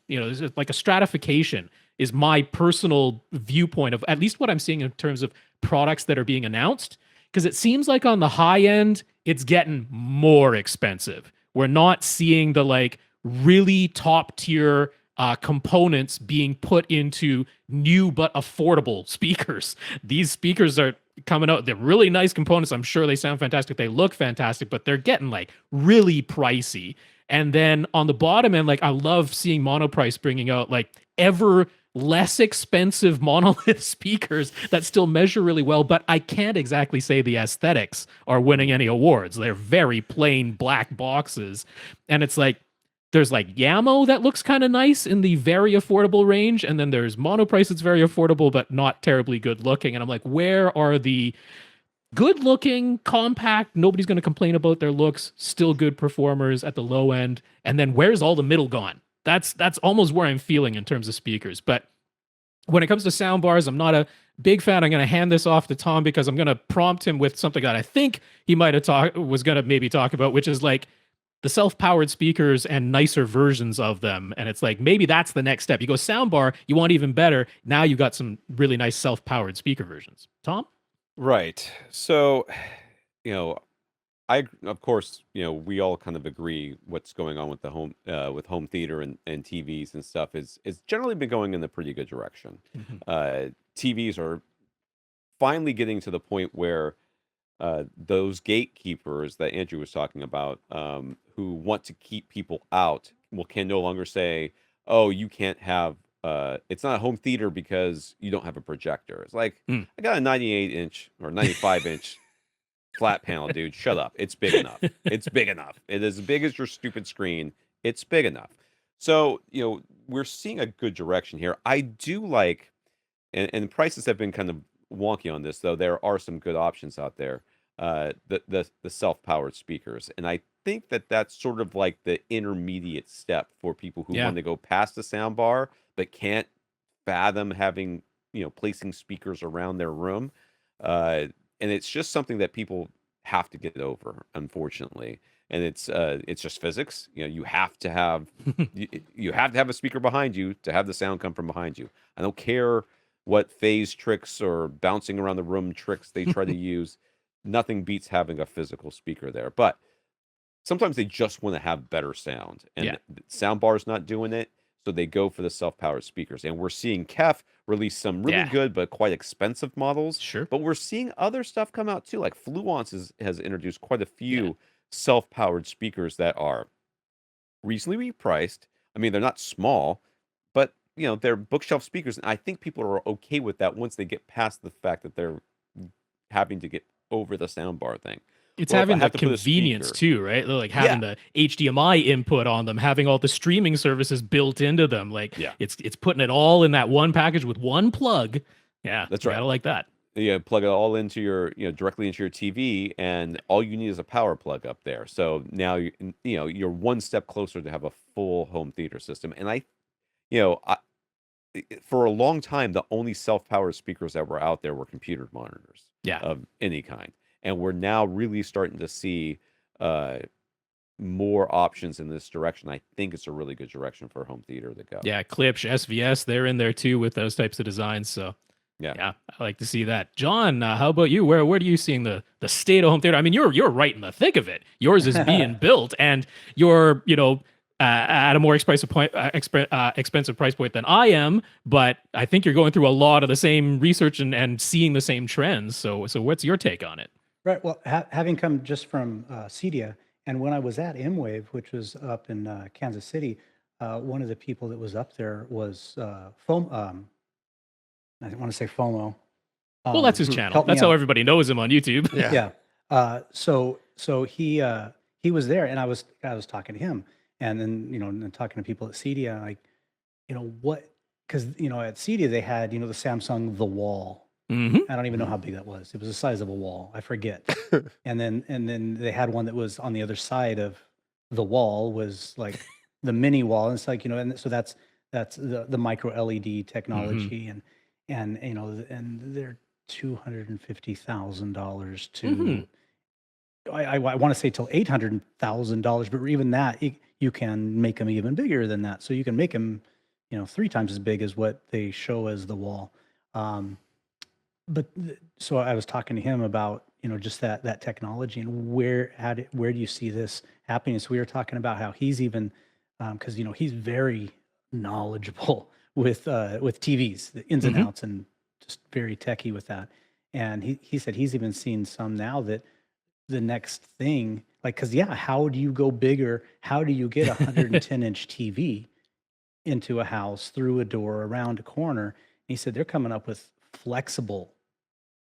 like a stratification is my personal viewpoint of at least what I'm seeing in terms of products that are being announced. Because it seems like on the high end, it's getting more expensive. We're not seeing the like really top tier components being put into new but affordable speakers. These speakers are coming out. They're really nice components. I'm sure they sound fantastic. They look fantastic, but they're getting like really pricey. And then on the bottom end, like I love seeing Monoprice bringing out like ever less expensive monolith speakers that still measure really well, but I can't exactly say the aesthetics are winning any awards. They're very plain black boxes. And it's like, there's like Yamo that looks kind of nice in the very affordable range. And then there's Monoprice that's very affordable, but not terribly good looking. And I'm like, where are the good looking, compact, nobody's going to complain about their looks, still good performers at the low end? And then where's all the middle gone? That's almost where I'm feeling in terms of speakers. But when it comes to sound bars, I'm not a big fan. I'm going to hand this off to Tom because I'm going to prompt him with something that I think he might have was going to maybe talk about, which is like the self-powered speakers and nicer versions of them. And it's like, maybe that's the next step. You go soundbar, you want even better. Now you got some really nice self-powered speaker versions. Tom? Right. So, of course, we all kind of agree what's going on with the home theater and TVs and stuff is generally been going in a pretty good direction. TVs are finally getting to the point where those gatekeepers that Andrew was talking about, who want to keep people out, can no longer say, "Oh, you can't have. It's not a home theater because you don't have a projector." It's like I got a 98-inch or 95-inch flat panel, dude. Shut up. It's big enough. It's big enough. It is as big as your stupid screen. It's big enough. So we're seeing a good direction here. I do like, and prices have been kind of wonky on this, though. There are some good options out there. The self-powered speakers, and I think that's sort of like the intermediate step for people who want to go past the sound bar but can't fathom having placing speakers around their room, and it's just something that people have to get over, unfortunately. And it's just physics. You have to have you have to have a speaker behind you to have the sound come from behind you. I don't care what phase tricks or bouncing around the room tricks they try to use. Nothing beats having a physical speaker there. But sometimes they just want to have better sound, and sound bar's not doing it. So they go for the self-powered speakers. And we're seeing Kef release some really Yeah. good but quite expensive models. Sure. But we're seeing other stuff come out too. Like Fluence has introduced quite a few self-powered speakers that are reasonably priced. I mean, they're not small, but they're bookshelf speakers. And I think people are okay with that once they get past the fact that they're having to get over the soundbar thing. It's Well, if I having the have to put a convenience speaker- too, right? Like having the HDMI input on them, having all the streaming services built into them. Like Yeah. it's putting it all in that one package with one plug. Yeah, That's you right. gotta like that. Plug it all into your, directly into your TV, and all you need is a power plug up there. So now you're one step closer to have a full home theater system. And I for a long time, the only self-powered speakers that were out there were computer monitors Yeah. of any kind, and we're now really starting to see more options in this direction. I think it's a really good direction for home theater to go. Yeah, Klipsch, SVS, they're in there too with those types of designs. So Yeah. I like to see that. John, how about you? Where are you seeing the state of home theater? I mean, you're right in the thick of it. Yours is being built, and you're at a more expensive price point than I am. But I think you're going through a lot of the same research and seeing the same trends. So what's your take on it? Right. Well, having come just from CEDIA, and when I was at M-Wave, which was up in Kansas City, one of the people that was up there was Foam. I didn't want to say FOMO. Well, that's his channel. help me That's how out. everybody knows him on YouTube. Yeah. Yeah. So he was there, and I was talking to him, and then and talking to people at CEDIA, like, what? Because at CEDIA they had the Samsung The Wall. Hmm. I don't even know how big that was. It was the size of a wall. I forget. and then they had one that was on the other side of the wall, was like the mini wall, and it's like and so that's the micro LED technology, and and they're $250,000 to I want to say till $800,000, but even that you can make them even bigger than that. So you can make them 3 times as big as what they show as the wall. So I was talking to him about just that technology and where do you see this happening? So we were talking about how he's even because he's very knowledgeable with TVs, the ins and outs, and just very techie with that. And he said he's even seen some now that the next thing, like, because how do you go bigger? How do you get a 110-inch TV into a house through a door around a corner? And he said they're coming up with flexible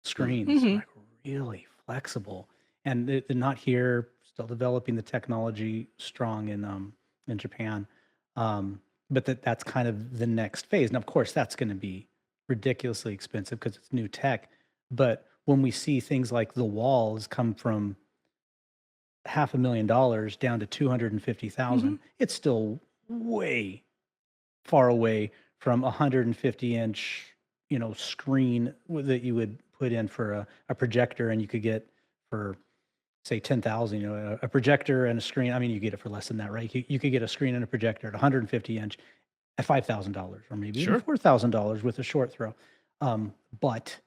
screens, like really flexible, and they're not here. Still developing the technology strong in Japan, but that's kind of the next phase. And of course, that's going to be ridiculously expensive because it's new tech. But when we see things like the walls come from $500,000 down to 250,000, it's still way far away from a 150-inch screen that you would put in for a projector, and you could get for say 10,000. A projector and a screen. I mean, you get it for less than that, right? You could get a screen and a projector at 150-inch at $5,000, or maybe even $4,000 with a short throw. But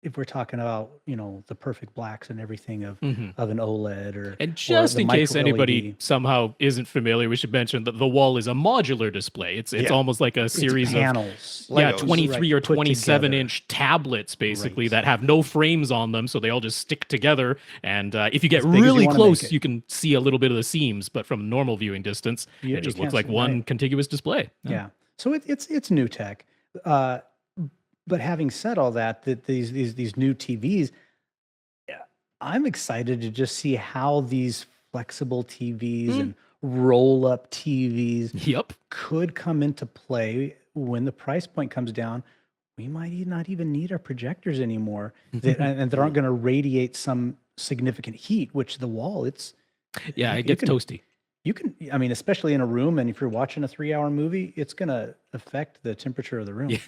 if we're talking about the perfect blacks and everything of an OLED or And just the in case micro anybody LED. somehow isn't familiar, we should mention that the wall is a modular display. It's almost like a series of panels, Legos. 23 or put 27 together. inch tablets basically Right. that have no frames on them, so they all just stick together. And if you get As big as you really wanna close, make it. you can see a little bit of the seams, but from normal viewing distance, You- it just you looks can't like see- one right. contiguous display. Yeah. So it's new tech. But having said all that these new TVs, I'm excited to just see how these flexible TVs and roll up TVs Yep. could come into play when the price point comes down. We might not even need our projectors anymore, and they aren't going to radiate some significant heat. Which the wall, Yeah, you it gets can- toasty. you can. I mean, especially in a room, and if you're watching a 3-hour movie, it's going to affect the temperature of the room. Yeah.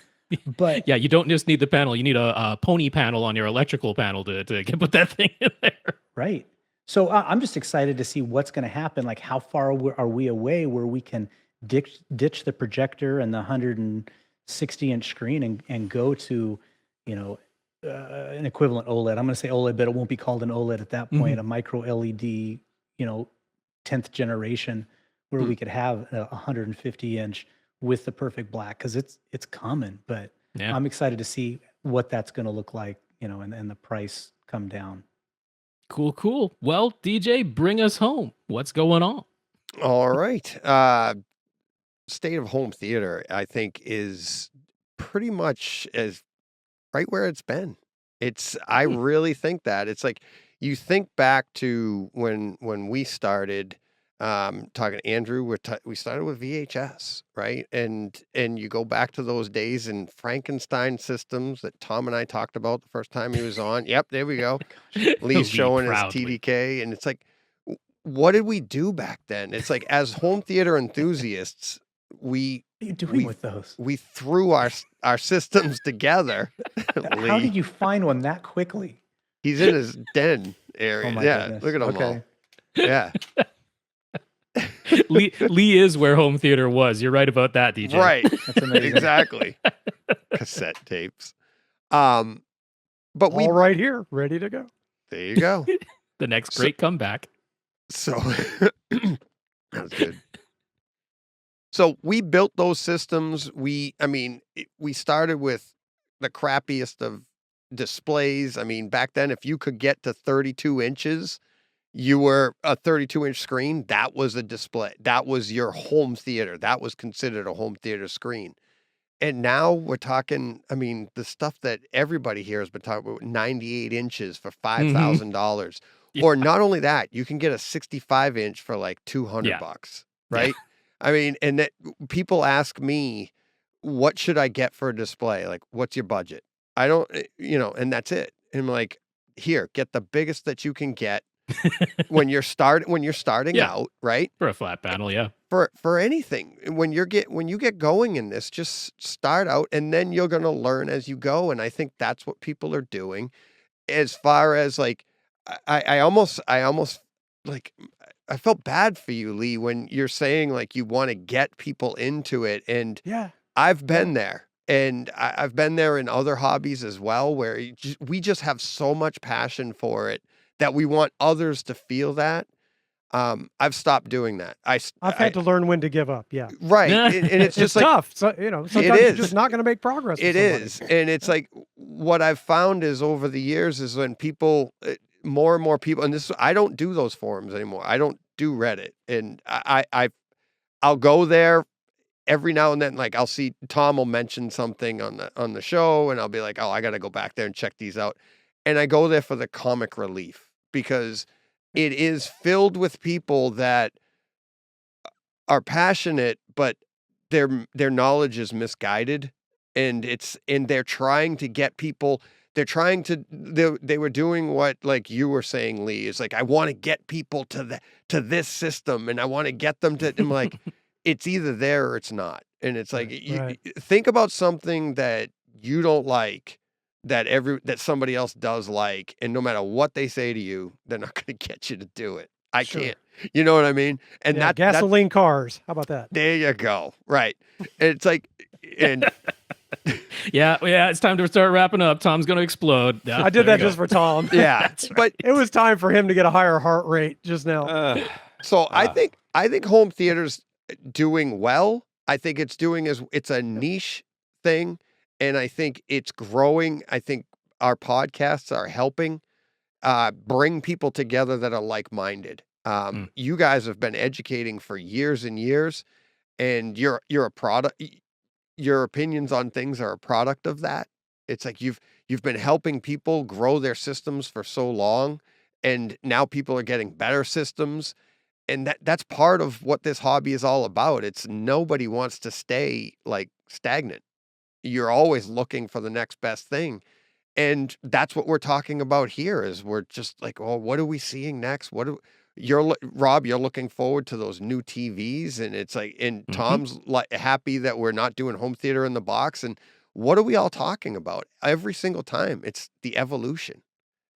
But Yeah, you don't just need the panel; you need a pony panel on your electrical panel to put that thing in there. right. So I'm just excited to see what's going to happen. Like, how far are we away where we can ditch the projector and the 160-inch screen and go to, an equivalent OLED. I'm going to say OLED, but it won't be called an OLED at that point. A micro LED, 10th generation where Hmm. we could have a 150 inch with the perfect black, because it's coming. But Yeah. I'm excited to see what that's going to look like, and the price come down. Cool. Well, DJ, bring us home. What's going on? All right. State of home theater, I think, is pretty much as right where it's been. I really think that it's like you think back to when we started talking to Andrew, we started with VHS, right? And you go back to those days in Frankenstein systems that Tom and I talked about the first time he was on. Yep, there we go. Lee's Lee showing his proudly. TDK, and it's like, what did we do back then? It's like, as home theater enthusiasts, we What are you doing we with those? we threw our systems together. How Lee, did you find one that quickly? he's in his den area. Oh my Yeah, goodness. look at him all. Okay. Yeah, Lee is where home theater was. You're right about that, DJ. right. That's amazing. Exactly. Cassette tapes. But we All right here, ready to go. there you go. The next So- great comeback. So that's good. So we built those systems. We started with the crappiest of displays. I mean, back then, if you could get to 32 inches, you were a 32-inch screen. That was a display. That was your home theater. That was considered a home theater screen. And now we're talking, I mean, the stuff that everybody here has been talking about, 98 inches for $5,000. Yeah. Or not only that, you can get a 65-inch for like $200, Yeah. right? I mean, and that people ask me, what should I get for a display? Like, what's your budget? I don't, and that's it. And I'm like, here, get the biggest that you can get when you're starting Yeah. out, right? For a flat panel, yeah. For anything, when you get going in this, just start out, and then you're gonna learn as you go. And I think that's what people are doing. As far as like, I almost like, I felt bad for you, Lee, when you're saying like you want to get people into it, and Yeah. I've been there, and I've been there in other hobbies as well, where we just have so much passion for it that we want others to feel that. I've stopped doing that. I've had to learn when to give up. Yeah. Right, and it's It's just like tough. So, sometimes you're is. just not going to make progress. with it somebody. is, and it's like what I've found is over the years is when people, more and more people, and this I don't do those forums anymore. I don't do Reddit, and I'll go there every now and then. Like I'll see Tom will mention something on the show, and I'll be like, oh, I got to go back there and check these out, and I go there for the comic relief because it is filled with people that are passionate, but their knowledge is misguided, and they're trying to get people. They were doing what like you were saying, Lee. Is like, I want to get people to this system, and I want to get them to. I'm like, it's either there or it's not, and it's like Right. think about something that you don't like, that somebody else does like, and no matter what they say to you, they're not going to get you to do it. I Sure. can't. You know what I mean? And Yeah, that's gasoline cars. How about that? there you go. Right. It's like, and Yeah, it's time to start wrapping up. Tom's going to explode. Yeah, I did there that you just go. for Tom. yeah, That's right. but It was time for him to get a higher heart rate just now. so I Ah. think home theater's doing well. I think it's a niche thing, and I think it's growing. I think our podcasts are helping bring people together that are like-minded. You guys have been educating for years and years, and you're a product. Your opinions on things are a product of that. It's like you've been helping people grow their systems for so long, and now people are getting better systems, and that's part of what this hobby is all about. It's nobody wants to stay like stagnant. You're always looking for the next best thing. And that's what we're talking about here is we're just like, oh, what are we seeing next? Rob, you're looking forward to those new TVs, and it's like, and Tom's like happy that we're not doing home theater in the box. And what are we all talking about? Every single time, it's the evolution.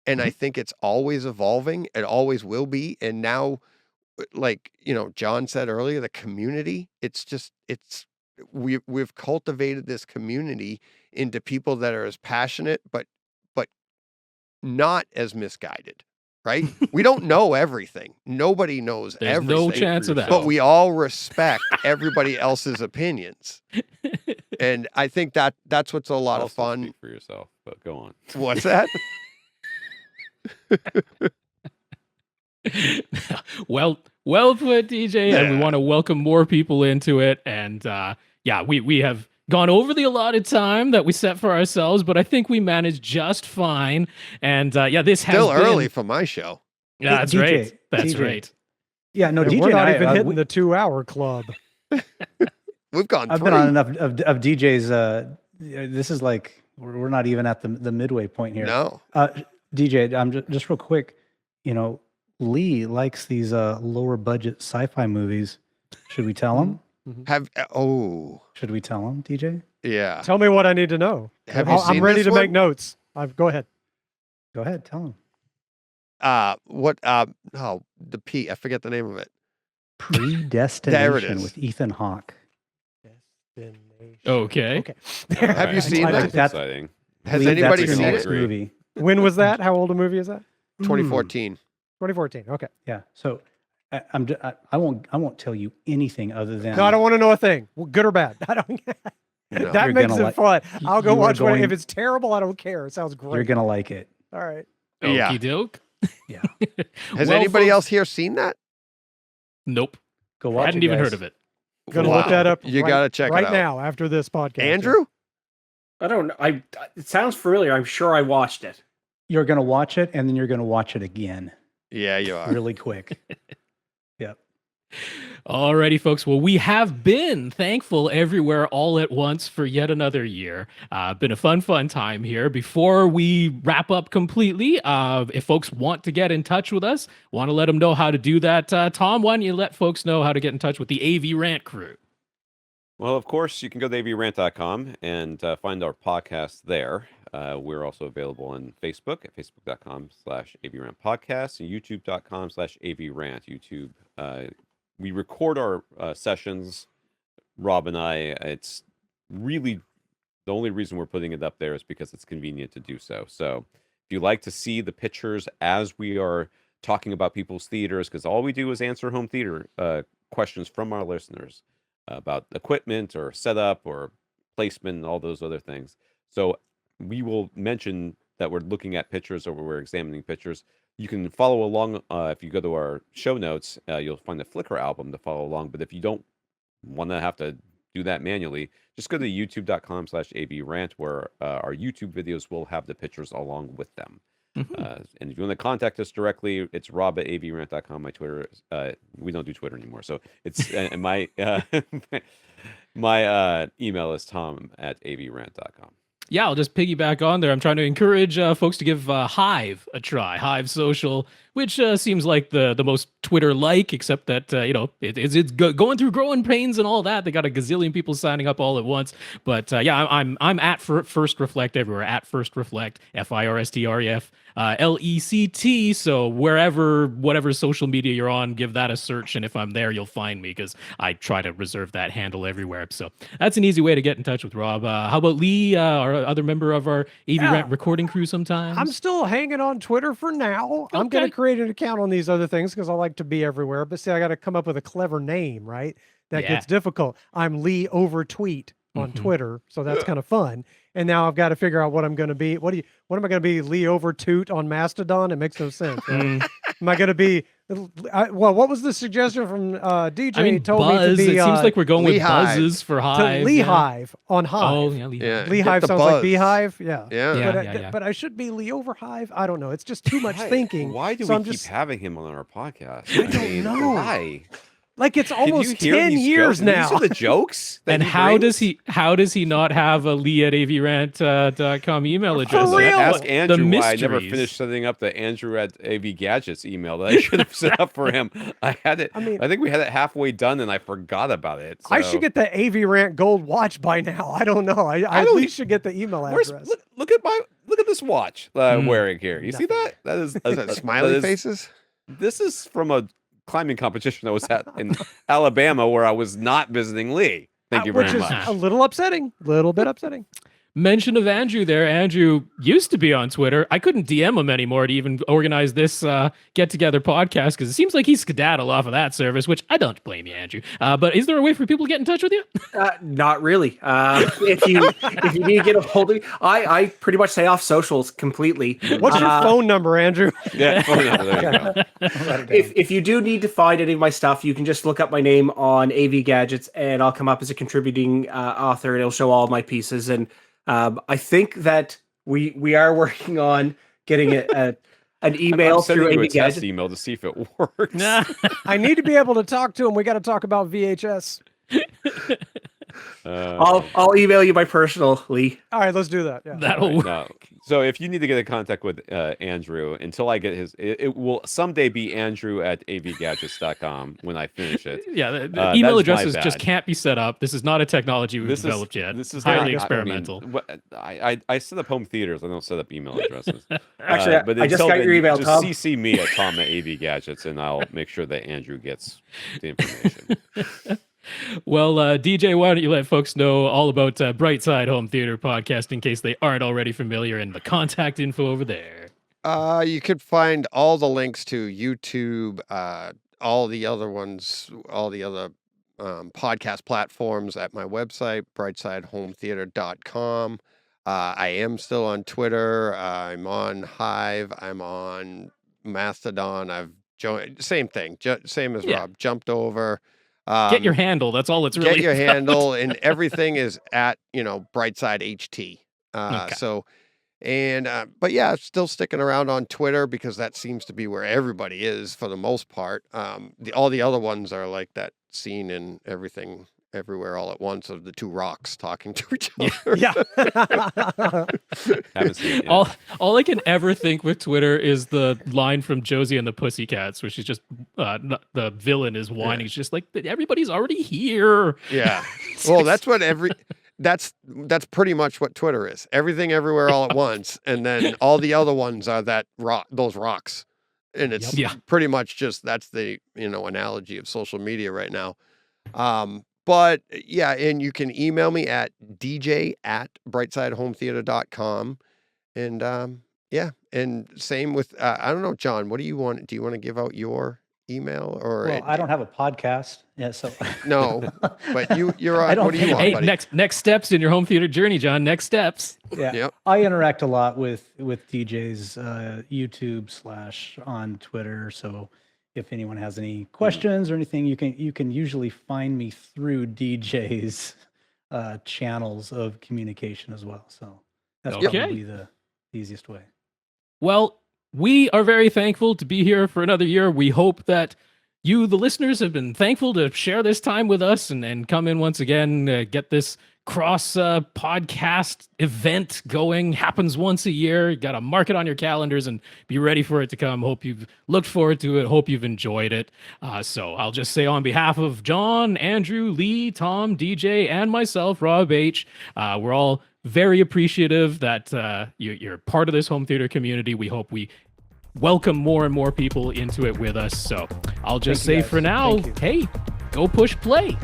And I think it's always evolving. It always will be. And now, like, John said earlier, the community, we've cultivated this community into people that are as passionate, but not as misguided. right? We don't know everything. Nobody knows There's everything. no chance of that. But we all respect everybody else's opinions. And I think that's what's a lot of Also fun. Speak for yourself, but go on. What's that? well put, DJ. And we Yeah. want to welcome more people into it. And we have gone over the allotted time that we set for ourselves, but I think we managed just fine. And this has Still been early for my show. Yeah, that's DJ, right. That's DJ. right. Yeah, no, And DJ we're and not I, even hitting the 2-hour club. We've gone I've three. been on enough of DJ's. This is like we're not even at the midway point here. No. DJ, I'm just real quick. Lee likes these lower budget sci-fi movies. Should we tell him? Should we tell him, DJ? Yeah. Tell me what I need to know. Have you seen I'm ready this to one? make notes. Go ahead. Go ahead, tell him. The P, I forget the name of it. Predestination is. with Ethan Hawke. Okay. Okay. Have you seen I that? think that's- exciting. Has Lee, anybody that's your seen next it? movie? When was that? How old a movie is that? 2014. 2014. Okay. Yeah. So I won't tell you anything other than No, I don't want to know a thing, good or bad. I don't. No. That You're makes gonna it fun. I'll go you are watch one. going- If it's terrible, I don't care. It sounds great. you're gonna like it. All right. Yeah. Okie doke. Yeah. Has Well, anybody folks- else here seen that? Nope. Go watch Hadn't it, even guys. heard of it. Gonna Wow. look that up. You right, gotta check it right out. now after this podcast. Andrew? I don't know. It sounds familiar. I'm sure I watched it. You're gonna watch it, and then you're gonna watch it again, Yeah, you are. really quick. Yep. Alrighty, folks. Well, we have been thankful everywhere all at once for yet another year. Been a fun time here. Before we wrap up completely, if folks want to get in touch with us, want to let them know how to do that, Tom, why don't you let folks know how to get in touch with the AV Rant crew? Well, of course, you can go to avrant.com and find our podcast there. We're also available on Facebook at facebook.com/AVRant Podcast and youtube.com/AVRant. YouTube, we record our sessions, Rob and I. It's really the only reason we're putting it up there is because it's convenient to do so. So if you like to see the pictures as we are talking about people's theaters, because all we do is answer home theater questions from our listeners about equipment or setup or placement and all those other things. So we will mention that we're looking at pictures or we're examining pictures. You can follow along if you go to our show notes. You'll find a Flickr album to follow along. But if you don't want to have to do that manually, just go to youtube.com/AVRant, where our YouTube videos will have the pictures along with them. And if you want to contact us directly, it's rob@avrant.com. My Twitter, we don't do Twitter anymore. So it's and my my email is tom@avrant.com. Yeah, I'll just piggyback on there. I'm trying to encourage folks to give Hive a try. Hive Social, which seems like the most Twitter-like, except that it's going through growing pains and all that. They got a gazillion people signing up all at once. But I'm at First Reflect everywhere. At First Reflect, FIRSTREF. LECT. So whatever social media you're on, give that a search, and if I'm there, you'll find me because I try to reserve that handle everywhere. So that's an easy way to get in touch with Rob. How about Lee, our other member of our AV Rant recording crew? Sometimes I'm still hanging on Twitter for now. I'm going to create an account on these other things because I like to be everywhere. But see, I got to come up with a clever name, right? That gets difficult. I'm Lee Overtweet on Twitter, so that's kind of fun. And now I've got to figure out what I'm going to be. What am I going to be? Lee Overtoot on Mastodon? It makes no sense. Right? Am I going to be? What was the suggestion from DJ? I mean, told Buzz. me to be. It seems like we're going with Leehive. buzzes for Hive. Lee Hive on Hive. Oh yeah, Lee. Yeah. Lee Get Hive the sounds like buzz. Beehive. Yeah. Yeah. But I should be Lee Overhive. I don't know. It's just too much thinking. Why do So we I'm keep just having him on our podcast? I don't know. Why? like it's Can you almost hear 10 these years jokes? now. These are the jokes. that And he how brings? does he not have a Lee@avrant.com email address? For real? Ask The Andrew why I never mysteries. finished setting up the Andrew at AV Gadgets email that I should have set up for him. I had it. I mean- I think we had it halfway done and I forgot about it. I so- should get the AV Rant Gold watch by now. I don't know. I at don't- least should get the email Where's, address. look at this watch I'm wearing here. You see Nothing. that? That is Is that smiley that is- faces? This is from a climbing competition I was at in Alabama where I was not visiting Lee. Thank you Which very is much. a little upsetting. Little bit upsetting. mention of Andrew there. Andrew used to be on Twitter. I couldn't DM him anymore to even organize this get-together podcast because it seems like he's skedaddled off of that service, which I don't blame you, Andrew. But is there a way for people to get in touch with you? Not really. If you need to get a hold of me, I pretty much stay off socials completely. What's your phone number, Andrew? Yeah, phone number, there you go. If you do need to find any of my stuff, you can just look up my name on AV Gadgets, and I'll come up as a contributing author, and it'll show all of my pieces. And I think that we are working on getting an email I'm sending through you a AV Gadgets. test email to see if it works. I need to be able to talk to him. We got to talk about VHS. I'll email you my personal, Lee. All right, let's do that. Yeah. That'll work. No. So if you need to get in contact with Andrew, until I get his, it will someday be andrew@avgadgets.com when I finish it. Yeah, the That's email my addresses bad. just can't be set up. This is not a technology we've developed yet. This is highly not- experimental. I set up home theaters. I don't set up email addresses. Actually, but I just until got your then, email, just Tom. CC me at Tom@AVGadgets, and I'll make sure that Andrew gets the information. Well, DJ, why don't you let folks know all about Brightside Home Theater Podcast in case they aren't already familiar, and the contact info over there. You could find all the links to YouTube, all the other ones, all the other podcast platforms at my website, brightsidehometheater.com. I am still on Twitter. I'm on Hive. I'm on Mastodon. I've joined, same thing, same as Yeah. Rob, jumped over. Get your handle. That's all it's really Get your about. handle, and everything is at, Brightside HT. Okay. So, and, but yeah, still sticking around on Twitter because that seems to be where everybody is for the most part. All the other ones are like that scene in Everything Everywhere All at Once of the two rocks talking to each other. Yeah. Haven't seen it yet. All I can ever think with Twitter is the line from Josie and the Pussycats, where she's just the villain is whining. It's just like everybody's already here. Yeah. Well, that's what that's pretty much what Twitter is. Everything Everywhere All at Once, and then all the other ones are those rocks. And it's Yeah. pretty much just that's the analogy of social media right now. But yeah, and you can email me at dj@brightsidehometheater.com. And yeah, and same with I don't know, John, what do you want? Do you want to give out your email or Well, I don't have a podcast. Yeah, so no, but you're I on. don't What do you think- want, Hey, buddy? next steps in your home theater journey, John. Next steps. yeah, Yep. I interact a lot with DJ's YouTube / on Twitter. So if anyone has any questions or anything, you can usually find me through DJ's channels of communication as well. So that's Okay. probably the easiest way. Well, we are very thankful to be here for another year. We hope that you, the listeners, have been thankful to share this time with us and come in once again, get this cross podcast event going. Happens once a year. You got to mark it on your calendars and be ready for it to come. Hope you've looked forward to it. Hope you've enjoyed it. So I'll just say on behalf of John, Andrew, Lee, Tom, DJ, and myself, Rob H., we're all very appreciative that you're part of this home theater community. We hope we welcome more and more people into it with us. So I'll just Thank you, say for guys. now, Thank hey, go push play.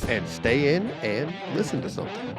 And stay in and listen to something.